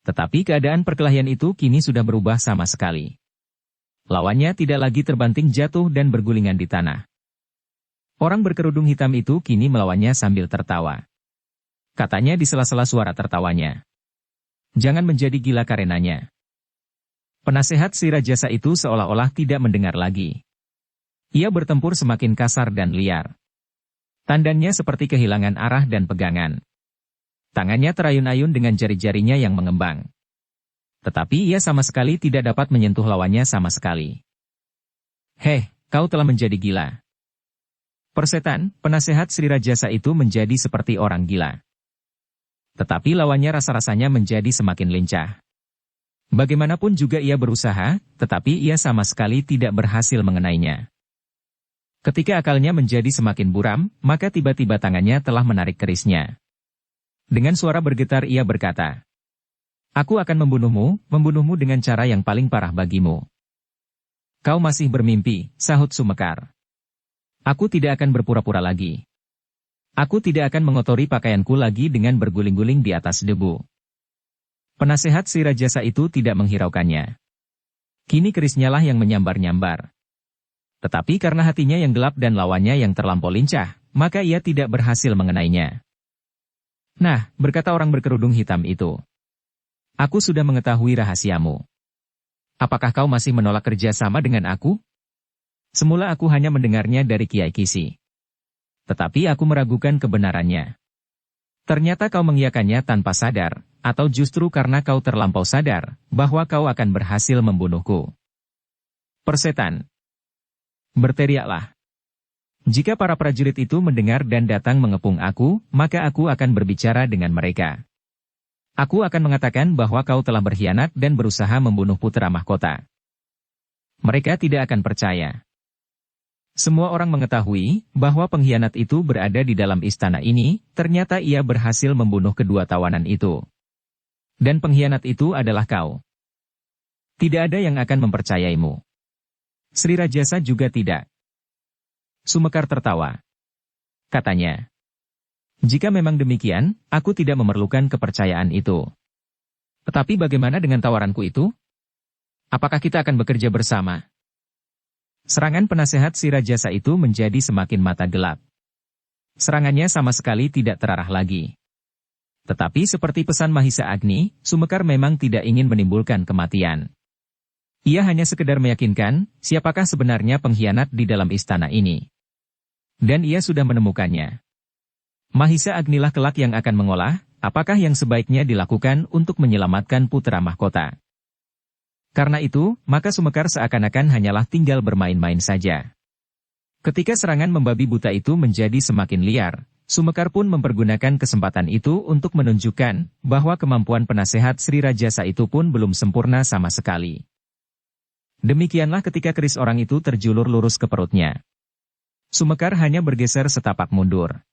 Tetapi keadaan perkelahian itu kini sudah berubah sama sekali. Lawannya tidak lagi terbanting jatuh dan bergulingan di tanah. Orang berkerudung hitam itu kini melawannya sambil tertawa. Katanya di sela-sela suara tertawanya. Jangan menjadi gila karenanya. Penasehat Sri Rajasa itu seolah-olah tidak mendengar lagi. Ia bertempur semakin kasar dan liar. Tandannya seperti kehilangan arah dan pegangan. Tangannya terayun-ayun dengan jari-jarinya yang mengembang. Tetapi ia sama sekali tidak dapat menyentuh lawannya sama sekali. Heh, kau telah menjadi gila. Persetan, penasehat Sri Rajasa itu menjadi seperti orang gila. Tetapi lawannya rasa-rasanya menjadi semakin lincah. Bagaimanapun juga ia berusaha, tetapi ia sama sekali tidak berhasil mengenainya. Ketika akalnya menjadi semakin buram, maka tiba-tiba tangannya telah menarik kerisnya. Dengan suara bergetar ia berkata, Aku akan membunuhmu dengan cara yang paling parah bagimu. Kau masih bermimpi, sahut Sumekar. Aku tidak akan berpura-pura lagi. Aku tidak akan mengotori pakaianku lagi dengan berguling-guling di atas debu. Penasehat Sri Rajasa itu tidak menghiraukannya. Kini kerisnya lah yang menyambar-nyambar. Tetapi karena hatinya yang gelap dan lawannya yang terlampau lincah, maka ia tidak berhasil mengenainya. Nah, berkata orang berkerudung hitam itu. Aku sudah mengetahui rahasiamu. Apakah kau masih menolak kerja sama dengan aku? Semula aku hanya mendengarnya dari Kiai Kisi. Tetapi aku meragukan kebenarannya. Ternyata kau mengiyakannya tanpa sadar, atau justru karena kau terlampau sadar, bahwa kau akan berhasil membunuhku. Persetan. Berteriaklah. Jika para prajurit itu mendengar dan datang mengepung aku, maka aku akan berbicara dengan mereka. Aku akan mengatakan bahwa kau telah berkhianat dan berusaha membunuh putra mahkota. Mereka tidak akan percaya. Semua orang mengetahui bahwa pengkhianat itu berada di dalam istana ini, ternyata ia berhasil membunuh kedua tawanan itu. Dan pengkhianat itu adalah kau. Tidak ada yang akan mempercayaimu. Sri Rajasa juga tidak. Sumekar tertawa. Katanya, jika memang demikian, aku tidak memerlukan kepercayaan itu. Tetapi bagaimana dengan tawaranku itu? Apakah kita akan bekerja bersama? Serangan penasehat Sri Rajasa itu menjadi semakin mata gelap. Serangannya sama sekali tidak terarah lagi. Tetapi seperti pesan Mahisa Agni, Sumekar memang tidak ingin menimbulkan kematian. Ia hanya sekedar meyakinkan, siapakah sebenarnya pengkhianat di dalam istana ini. Dan ia sudah menemukannya. Mahisa Agnilah kelak yang akan mengolah, apakah yang sebaiknya dilakukan untuk menyelamatkan putra mahkota. Karena itu, maka Sumekar seakan-akan hanyalah tinggal bermain-main saja. Ketika serangan membabi buta itu menjadi semakin liar, Sumekar pun mempergunakan kesempatan itu untuk menunjukkan bahwa kemampuan penasehat Sri Rajasa itu pun belum sempurna sama sekali. Demikianlah ketika keris orang itu terjulur lurus ke perutnya. Sumekar hanya bergeser setapak mundur.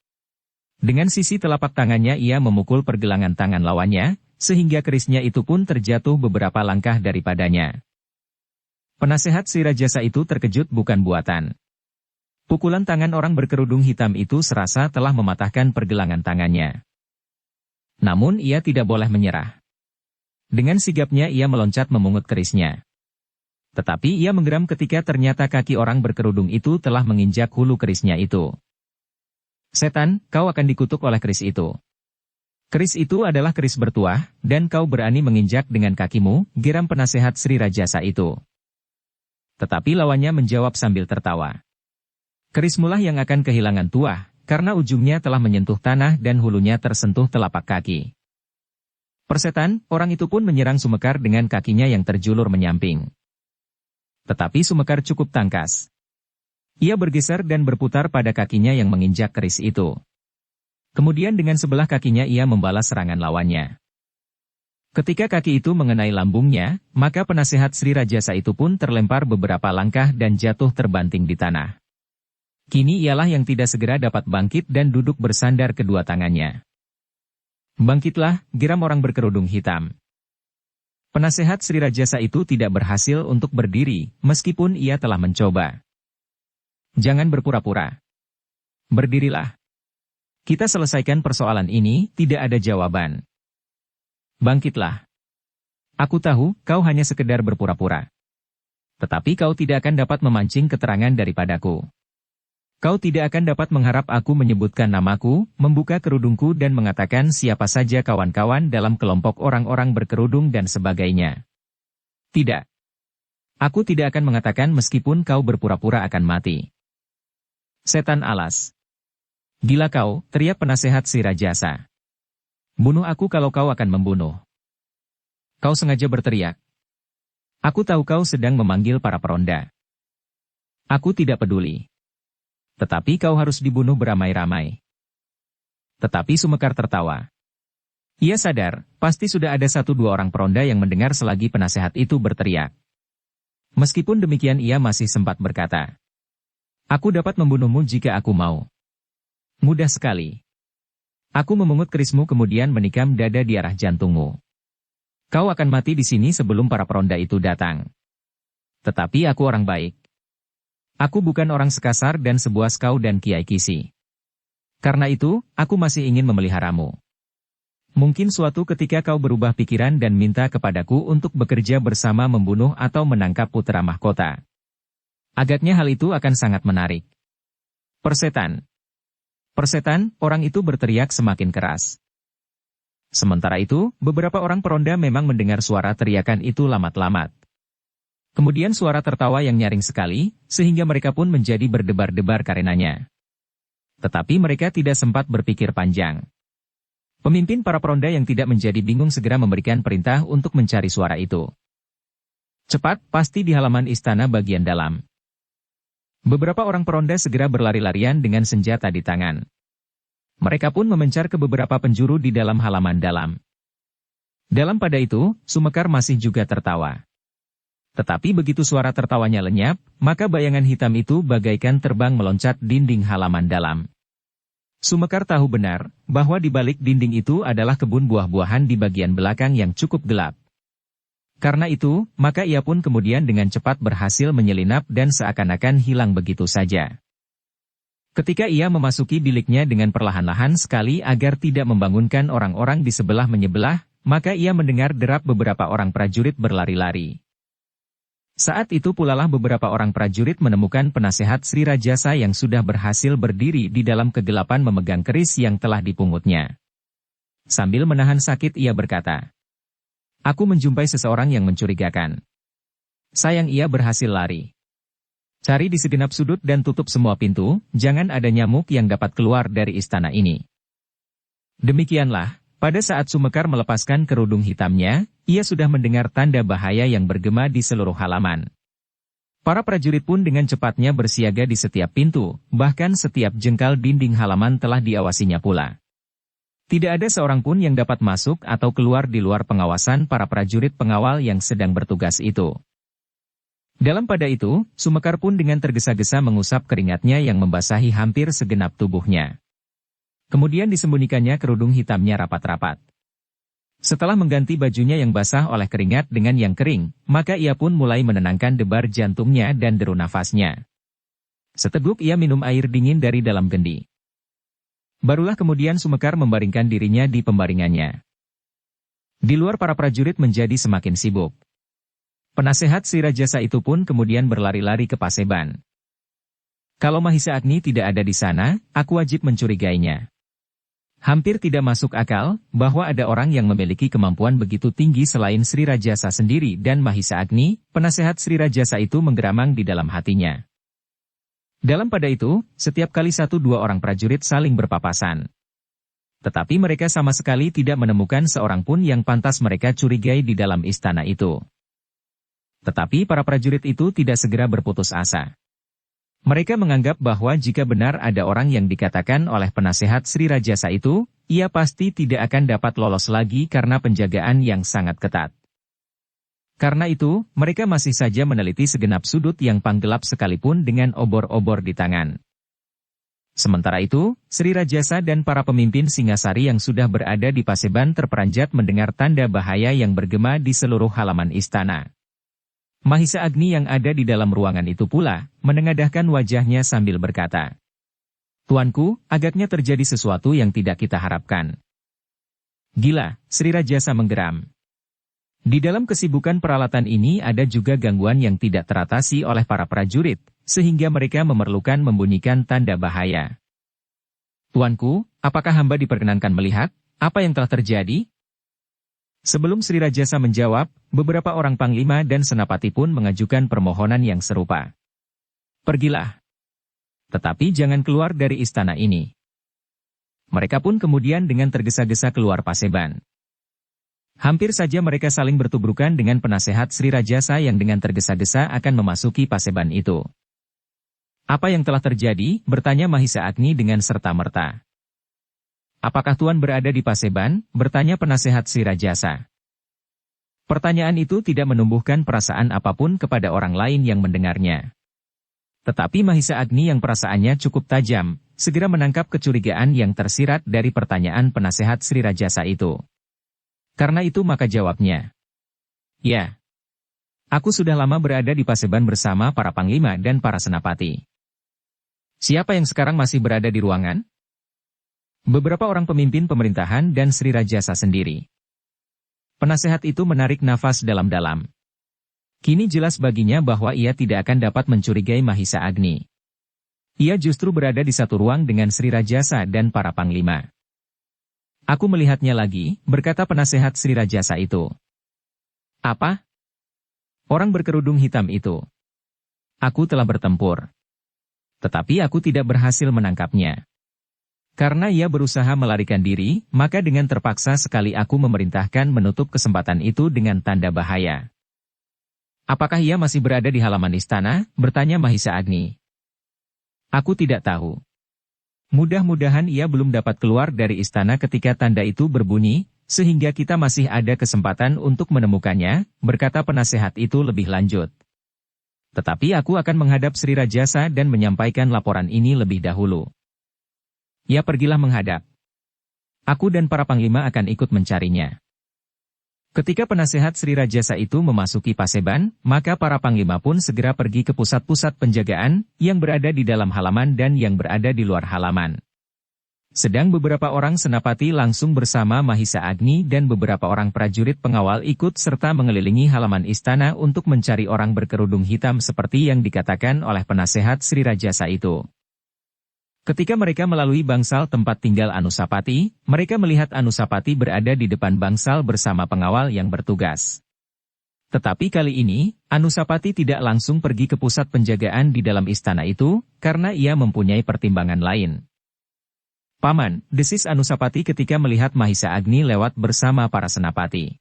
Dengan sisi telapak tangannya ia memukul pergelangan tangan lawannya, sehingga kerisnya itu pun terjatuh beberapa langkah daripadanya. Penasehat Sri Rajasa itu terkejut bukan buatan. Pukulan tangan orang berkerudung hitam itu serasa telah mematahkan pergelangan tangannya. Namun ia tidak boleh menyerah. Dengan sigapnya ia meloncat memungut kerisnya. Tetapi ia menggeram ketika ternyata kaki orang berkerudung itu telah menginjak hulu kerisnya itu. Setan, kau akan dikutuk oleh keris itu. Keris itu adalah keris bertuah, dan kau berani menginjak dengan kakimu, geram penasehat Sri Rajasa itu. Tetapi lawannya menjawab sambil tertawa. Kerismulah yang akan kehilangan tuah, karena ujungnya telah menyentuh tanah dan hulunya tersentuh telapak kaki. Persetan, orang itu pun menyerang Sumekar dengan kakinya yang terjulur menyamping. Tetapi Sumekar cukup tangkas. Ia bergeser dan berputar pada kakinya yang menginjak keris itu. Kemudian dengan sebelah kakinya ia membalas serangan lawannya. Ketika kaki itu mengenai lambungnya, maka penasehat Sri Rajasa itu pun terlempar beberapa langkah dan jatuh terbanting di tanah. Kini ialah yang tidak segera dapat bangkit dan duduk bersandar kedua tangannya. Bangkitlah, geram orang berkerudung hitam. Penasehat Sri Rajasa itu tidak berhasil untuk berdiri, meskipun ia telah mencoba. Jangan berpura-pura. Berdirilah. Kita selesaikan persoalan ini, tidak ada jawaban. Bangkitlah. Aku tahu, kau hanya sekedar berpura-pura. Tetapi kau tidak akan dapat memancing keterangan daripadaku. Kau tidak akan dapat mengharap aku menyebutkan namaku, membuka kerudungku dan mengatakan siapa saja kawan-kawan dalam kelompok orang-orang berkerudung dan sebagainya. Tidak. Aku tidak akan mengatakan meskipun kau berpura-pura akan mati. Setan alas. Gila kau, teriak penasehat Sri Rajasa. Bunuh aku kalau kau akan membunuh. Kau sengaja berteriak. Aku tahu kau sedang memanggil para peronda. Aku tidak peduli. Tetapi kau harus dibunuh beramai-ramai. Tetapi Sumekar tertawa. Ia sadar, pasti sudah ada 1-2 orang peronda yang mendengar selagi penasehat itu berteriak. Meskipun demikian ia masih sempat berkata. Aku dapat membunuhmu jika aku mau. Mudah sekali. Aku memungut kerismu kemudian menikam dada di arah jantungmu. Kau akan mati di sini sebelum para peronda itu datang. Tetapi aku orang baik. Aku bukan orang sekasar dan sebuas kau dan Kiai Kisi. Karena itu, aku masih ingin memeliharamu. Mungkin suatu ketika kau berubah pikiran dan minta kepadaku untuk bekerja bersama membunuh atau menangkap putra mahkota. Agaknya hal itu akan sangat menarik. Persetan. Persetan, orang itu berteriak semakin keras. Sementara itu, beberapa orang peronda memang mendengar suara teriakan itu lamat-lamat. Kemudian suara tertawa yang nyaring sekali, sehingga mereka pun menjadi berdebar-debar karenanya. Tetapi mereka tidak sempat berpikir panjang. Pemimpin para peronda yang tidak menjadi bingung segera memberikan perintah untuk mencari suara itu. Cepat, pasti di halaman istana bagian dalam. Beberapa orang peronda segera berlari-larian dengan senjata di tangan. Mereka pun memencar ke beberapa penjuru di dalam halaman dalam. Dalam pada itu, Sumekar masih juga tertawa. Tetapi begitu suara tertawanya lenyap, maka bayangan hitam itu bagaikan terbang meloncat dinding halaman dalam. Sumekar tahu benar, bahwa di balik dinding itu adalah kebun buah-buahan di bagian belakang yang cukup gelap. Karena itu, maka ia pun kemudian dengan cepat berhasil menyelinap dan seakan-akan hilang begitu saja. Ketika ia memasuki biliknya dengan perlahan-lahan sekali agar tidak membangunkan orang-orang di sebelah menyebelah, maka ia mendengar derap beberapa orang prajurit berlari-lari. Saat itu pulalah beberapa orang prajurit menemukan penasehat Sri Rajasa yang sudah berhasil berdiri di dalam kegelapan memegang keris yang telah dipungutnya. Sambil menahan sakit ia berkata, aku menjumpai seseorang yang mencurigakan. Sayang ia berhasil lari. Cari di segenap sudut dan tutup semua pintu, jangan ada nyamuk yang dapat keluar dari istana ini. Demikianlah, pada saat Sumekar melepaskan kerudung hitamnya, ia sudah mendengar tanda bahaya yang bergema di seluruh halaman. Para prajurit pun dengan cepatnya bersiaga di setiap pintu, bahkan setiap jengkal dinding halaman telah diawasinya pula. Tidak ada seorang pun yang dapat masuk atau keluar di luar pengawasan para prajurit pengawal yang sedang bertugas itu. Dalam pada itu, Sumekar pun dengan tergesa-gesa mengusap keringatnya yang membasahi hampir segenap tubuhnya. Kemudian disembunyikannya kerudung hitamnya rapat-rapat. Setelah mengganti bajunya yang basah oleh keringat dengan yang kering, maka ia pun mulai menenangkan debar jantungnya dan deru nafasnya. Seteguk ia minum air dingin dari dalam gendi. Barulah kemudian Sumekar membaringkan dirinya di pembaringannya. Di luar para prajurit menjadi semakin sibuk. Penasehat Sri Rajasa itu pun kemudian berlari-lari ke Paseban. Kalau Mahisa Agni tidak ada di sana, aku wajib mencurigainya. Hampir tidak masuk akal bahwa ada orang yang memiliki kemampuan begitu tinggi selain Sri Rajasa sendiri dan Mahisa Agni. Penasehat Sri Rajasa itu menggeramang di dalam hatinya. Dalam pada itu, setiap kali 1-2 orang prajurit saling berpapasan. Tetapi mereka sama sekali tidak menemukan seorang pun yang pantas mereka curigai di dalam istana itu. Tetapi para prajurit itu tidak segera berputus asa. Mereka menganggap bahwa jika benar ada orang yang dikatakan oleh penasehat Sri Rajasa itu, ia pasti tidak akan dapat lolos lagi karena penjagaan yang sangat ketat. Karena itu, mereka masih saja meneliti segenap sudut yang panggelap sekalipun dengan obor-obor di tangan. Sementara itu, Sri Rajasa dan para pemimpin Singasari yang sudah berada di Paseban terperanjat mendengar tanda bahaya yang bergema di seluruh halaman istana. Mahisa Agni yang ada di dalam ruangan itu pula, menengadahkan wajahnya sambil berkata, "Tuanku, agaknya terjadi sesuatu yang tidak kita harapkan." Gila, Sri Rajasa menggeram. Di dalam kesibukan peralatan ini ada juga gangguan yang tidak teratasi oleh para prajurit, sehingga mereka memerlukan membunyikan tanda bahaya. "Tuanku, apakah hamba diperkenankan melihat apa yang telah terjadi?" Sebelum Sri Rajasa menjawab, beberapa orang panglima dan senapati pun mengajukan permohonan yang serupa. "Pergilah. Tetapi jangan keluar dari istana ini." Mereka pun kemudian dengan tergesa-gesa keluar Paseban. Hampir saja mereka saling bertubrukan dengan penasehat Sri Rajasa yang dengan tergesa-gesa akan memasuki Paseban itu. "Apa yang telah terjadi?" bertanya Mahisa Agni dengan serta-merta. "Apakah Tuan berada di Paseban?" bertanya penasehat Sri Rajasa. Pertanyaan itu tidak menumbuhkan perasaan apapun kepada orang lain yang mendengarnya. Tetapi Mahisa Agni yang perasaannya cukup tajam, segera menangkap kecurigaan yang tersirat dari pertanyaan penasehat Sri Rajasa itu. Karena itu maka jawabnya, "Ya, aku sudah lama berada di Paseban bersama para panglima dan para senapati." "Siapa yang sekarang masih berada di ruangan?" "Beberapa orang pemimpin pemerintahan dan Sri Rajasa sendiri." Penasehat itu menarik nafas dalam-dalam. Kini jelas baginya bahwa ia tidak akan dapat mencurigai Mahisa Agni. Ia justru berada di satu ruang dengan Sri Rajasa dan para panglima. "Aku melihatnya lagi," berkata penasehat Sri Rajasa itu. "Apa?" "Orang berkerudung hitam itu. Aku telah bertempur. Tetapi aku tidak berhasil menangkapnya. Karena ia berusaha melarikan diri, maka dengan terpaksa sekali aku memerintahkan menutup kesempatan itu dengan tanda bahaya." "Apakah ia masih berada di halaman istana?" bertanya Mahisa Agni. "Aku tidak tahu. Mudah-mudahan ia belum dapat keluar dari istana ketika tanda itu berbunyi, sehingga kita masih ada kesempatan untuk menemukannya," berkata penasehat itu lebih lanjut. "Tetapi aku akan menghadap Sri Rajasa dan menyampaikan laporan ini lebih dahulu." "Ya, pergilah menghadap. Aku dan para panglima akan ikut mencarinya." Ketika penasehat Sri Rajasa itu memasuki Paseban, maka para panglima pun segera pergi ke pusat-pusat penjagaan, yang berada di dalam halaman dan yang berada di luar halaman. Sedang beberapa orang senapati langsung bersama Mahisa Agni dan beberapa orang prajurit pengawal ikut serta mengelilingi halaman istana untuk mencari orang berkerudung hitam seperti yang dikatakan oleh penasehat Sri Rajasa itu. Ketika mereka melalui bangsal tempat tinggal Anusapati, mereka melihat Anusapati berada di depan bangsal bersama pengawal yang bertugas. Tetapi kali ini, Anusapati tidak langsung pergi ke pusat penjagaan di dalam istana itu, karena ia mempunyai pertimbangan lain. "Paman," desis Anusapati ketika melihat Mahisa Agni lewat bersama para senapati.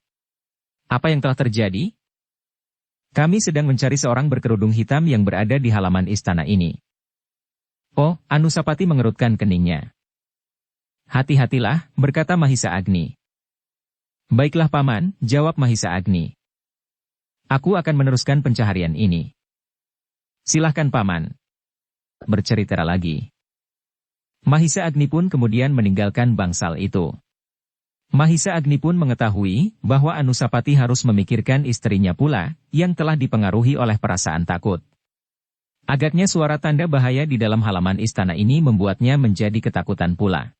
"Apa yang telah terjadi?" "Kami sedang mencari seorang berkerudung hitam yang berada di halaman istana ini." "Oh," Anusapati mengerutkan keningnya. "Hati-hatilah," berkata Mahisa Agni. "Baiklah Paman," jawab Mahisa Agni. "Aku akan meneruskan pencaharian ini." "Silahkan Paman." Bercerita lagi. Mahisa Agni pun kemudian meninggalkan bangsal itu. Mahisa Agni pun mengetahui bahwa Anusapati harus memikirkan istrinya pula, yang telah dipengaruhi oleh perasaan takut. Agaknya suara tanda bahaya di dalam halaman istana ini membuatnya menjadi ketakutan pula.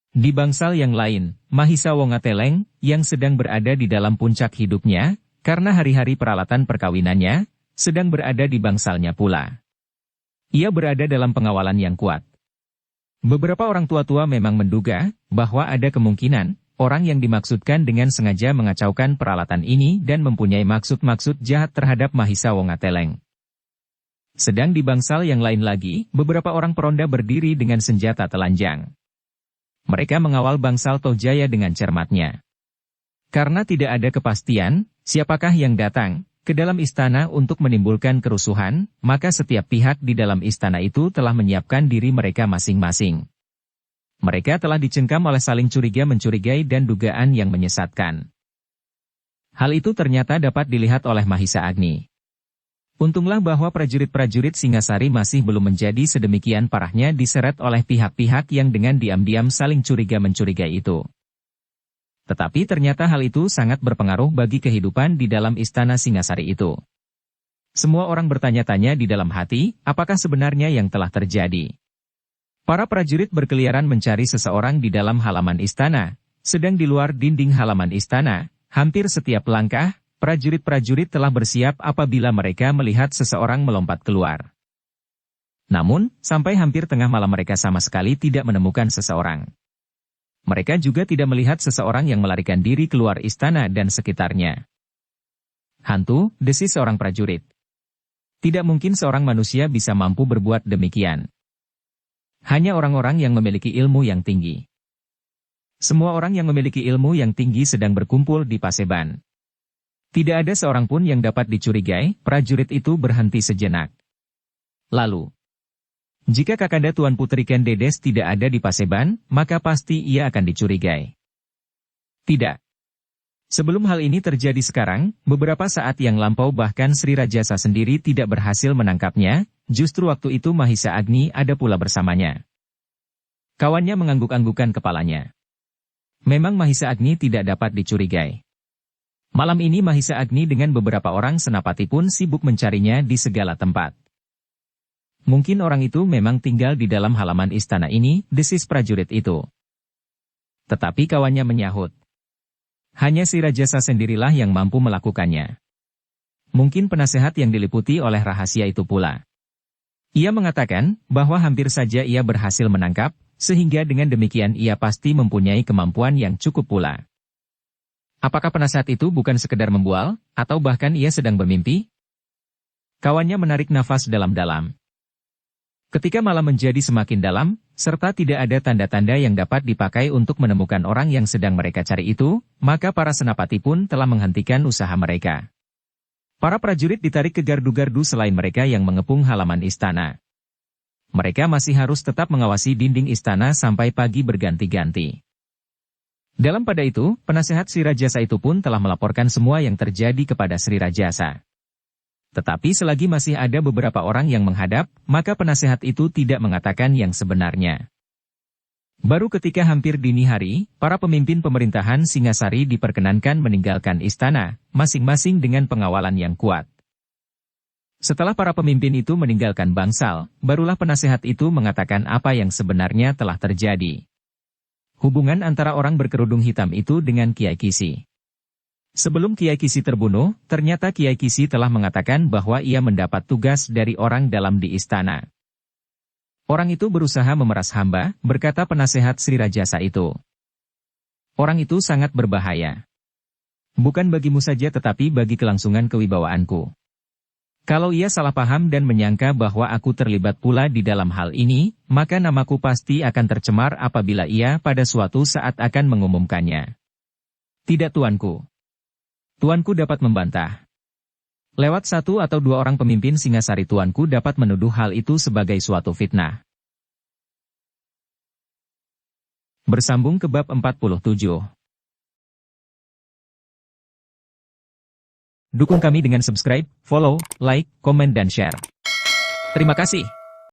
Di bangsal yang lain, Mahisa Wongateleng, yang sedang berada di dalam puncak hidupnya, karena hari-hari peralatan perkawinannya, sedang berada di bangsalnya pula. Ia berada dalam pengawalan yang kuat. Beberapa orang tua-tua memang menduga bahwa ada kemungkinan orang yang dimaksudkan dengan sengaja mengacaukan peralatan ini dan mempunyai maksud-maksud jahat terhadap Mahisa Wongateleng. Sedang di bangsal yang lain lagi, beberapa orang peronda berdiri dengan senjata telanjang. Mereka mengawal bangsal Tohjaya dengan cermatnya. Karena tidak ada kepastian siapakah yang datang ke dalam istana untuk menimbulkan kerusuhan, maka setiap pihak di dalam istana itu telah menyiapkan diri mereka masing-masing. Mereka telah dicengkam oleh saling curiga-mencurigai dan dugaan yang menyesatkan. Hal itu ternyata dapat dilihat oleh Mahisa Agni. Untunglah bahwa prajurit-prajurit Singasari masih belum menjadi sedemikian parahnya diseret oleh pihak-pihak yang dengan diam-diam saling curiga-mencurigai itu. Tetapi ternyata hal itu sangat berpengaruh bagi kehidupan di dalam istana Singasari itu. Semua orang bertanya-tanya di dalam hati, apakah sebenarnya yang telah terjadi. Para prajurit berkeliaran mencari seseorang di dalam halaman istana, sedang di luar dinding halaman istana, hampir setiap langkah, prajurit-prajurit telah bersiap apabila mereka melihat seseorang melompat keluar. Namun, sampai hampir tengah malam mereka sama sekali tidak menemukan seseorang. Mereka juga tidak melihat seseorang yang melarikan diri keluar istana dan sekitarnya. Hantu, desis seorang prajurit. Tidak mungkin seorang manusia bisa mampu berbuat demikian. Hanya orang-orang yang memiliki ilmu yang tinggi. Semua orang yang memiliki ilmu yang tinggi sedang berkumpul di Paseban. Tidak ada seorang pun yang dapat dicurigai, prajurit itu berhenti sejenak. Lalu, jika Kakanda Tuan Putri Ken Dedes tidak ada di Paseban, maka pasti ia akan dicurigai. Tidak. Sebelum hal ini terjadi sekarang, beberapa saat yang lampau bahkan Sri Rajasa sendiri tidak berhasil menangkapnya, justru waktu itu Mahisa Agni ada pula bersamanya. Kawannya mengangguk-anggukan kepalanya. Memang Mahisa Agni tidak dapat dicurigai. Malam ini Mahisa Agni dengan beberapa orang senapati pun sibuk mencarinya di segala tempat. Mungkin orang itu memang tinggal di dalam halaman istana ini, desis prajurit itu. Tetapi kawannya menyahut. Hanya si Rajasa sendirilah yang mampu melakukannya. Mungkin penasehat yang diliputi oleh rahasia itu pula. Ia mengatakan bahwa hampir saja ia berhasil menangkap, sehingga dengan demikian ia pasti mempunyai kemampuan yang cukup pula. Apakah penasehat itu bukan sekedar membual, atau bahkan ia sedang bermimpi? Kawannya menarik nafas dalam-dalam. Ketika malam menjadi semakin dalam, serta tidak ada tanda-tanda yang dapat dipakai untuk menemukan orang yang sedang mereka cari itu, maka para senapati pun telah menghentikan usaha mereka. Para prajurit ditarik ke gardu-gardu selain mereka yang mengepung halaman istana. Mereka masih harus tetap mengawasi dinding istana sampai pagi berganti-ganti. Dalam pada itu, penasehat Sri Rajasa itu pun telah melaporkan semua yang terjadi kepada Sri Rajasa. Tetapi selagi masih ada beberapa orang yang menghadap, maka penasehat itu tidak mengatakan yang sebenarnya. Baru ketika hampir dini hari, para pemimpin pemerintahan Singasari diperkenankan meninggalkan istana, masing-masing dengan pengawalan yang kuat. Setelah para pemimpin itu meninggalkan bangsal, barulah penasehat itu mengatakan apa yang sebenarnya telah terjadi. Hubungan antara orang berkerudung hitam itu dengan Kiai Kisi. Sebelum Kiai Kisi terbunuh, ternyata Kiai Kisi telah mengatakan bahwa ia mendapat tugas dari orang dalam di istana. Orang itu berusaha memeras hamba, berkata penasehat Sri Rajasa itu. Orang itu sangat berbahaya. Bukan bagimu saja tetapi bagi kelangsungan kewibawaanku. Kalau ia salah paham dan menyangka bahwa aku terlibat pula di dalam hal ini, maka namaku pasti akan tercemar apabila ia pada suatu saat akan mengumumkannya. Tidak tuanku. Tuanku dapat membantah. Lewat satu atau dua orang pemimpin Singasari tuanku dapat menuduh hal itu sebagai suatu fitnah. Bersambung ke bab 47. Dukung kami dengan subscribe, follow, like, komen dan share. Terima kasih.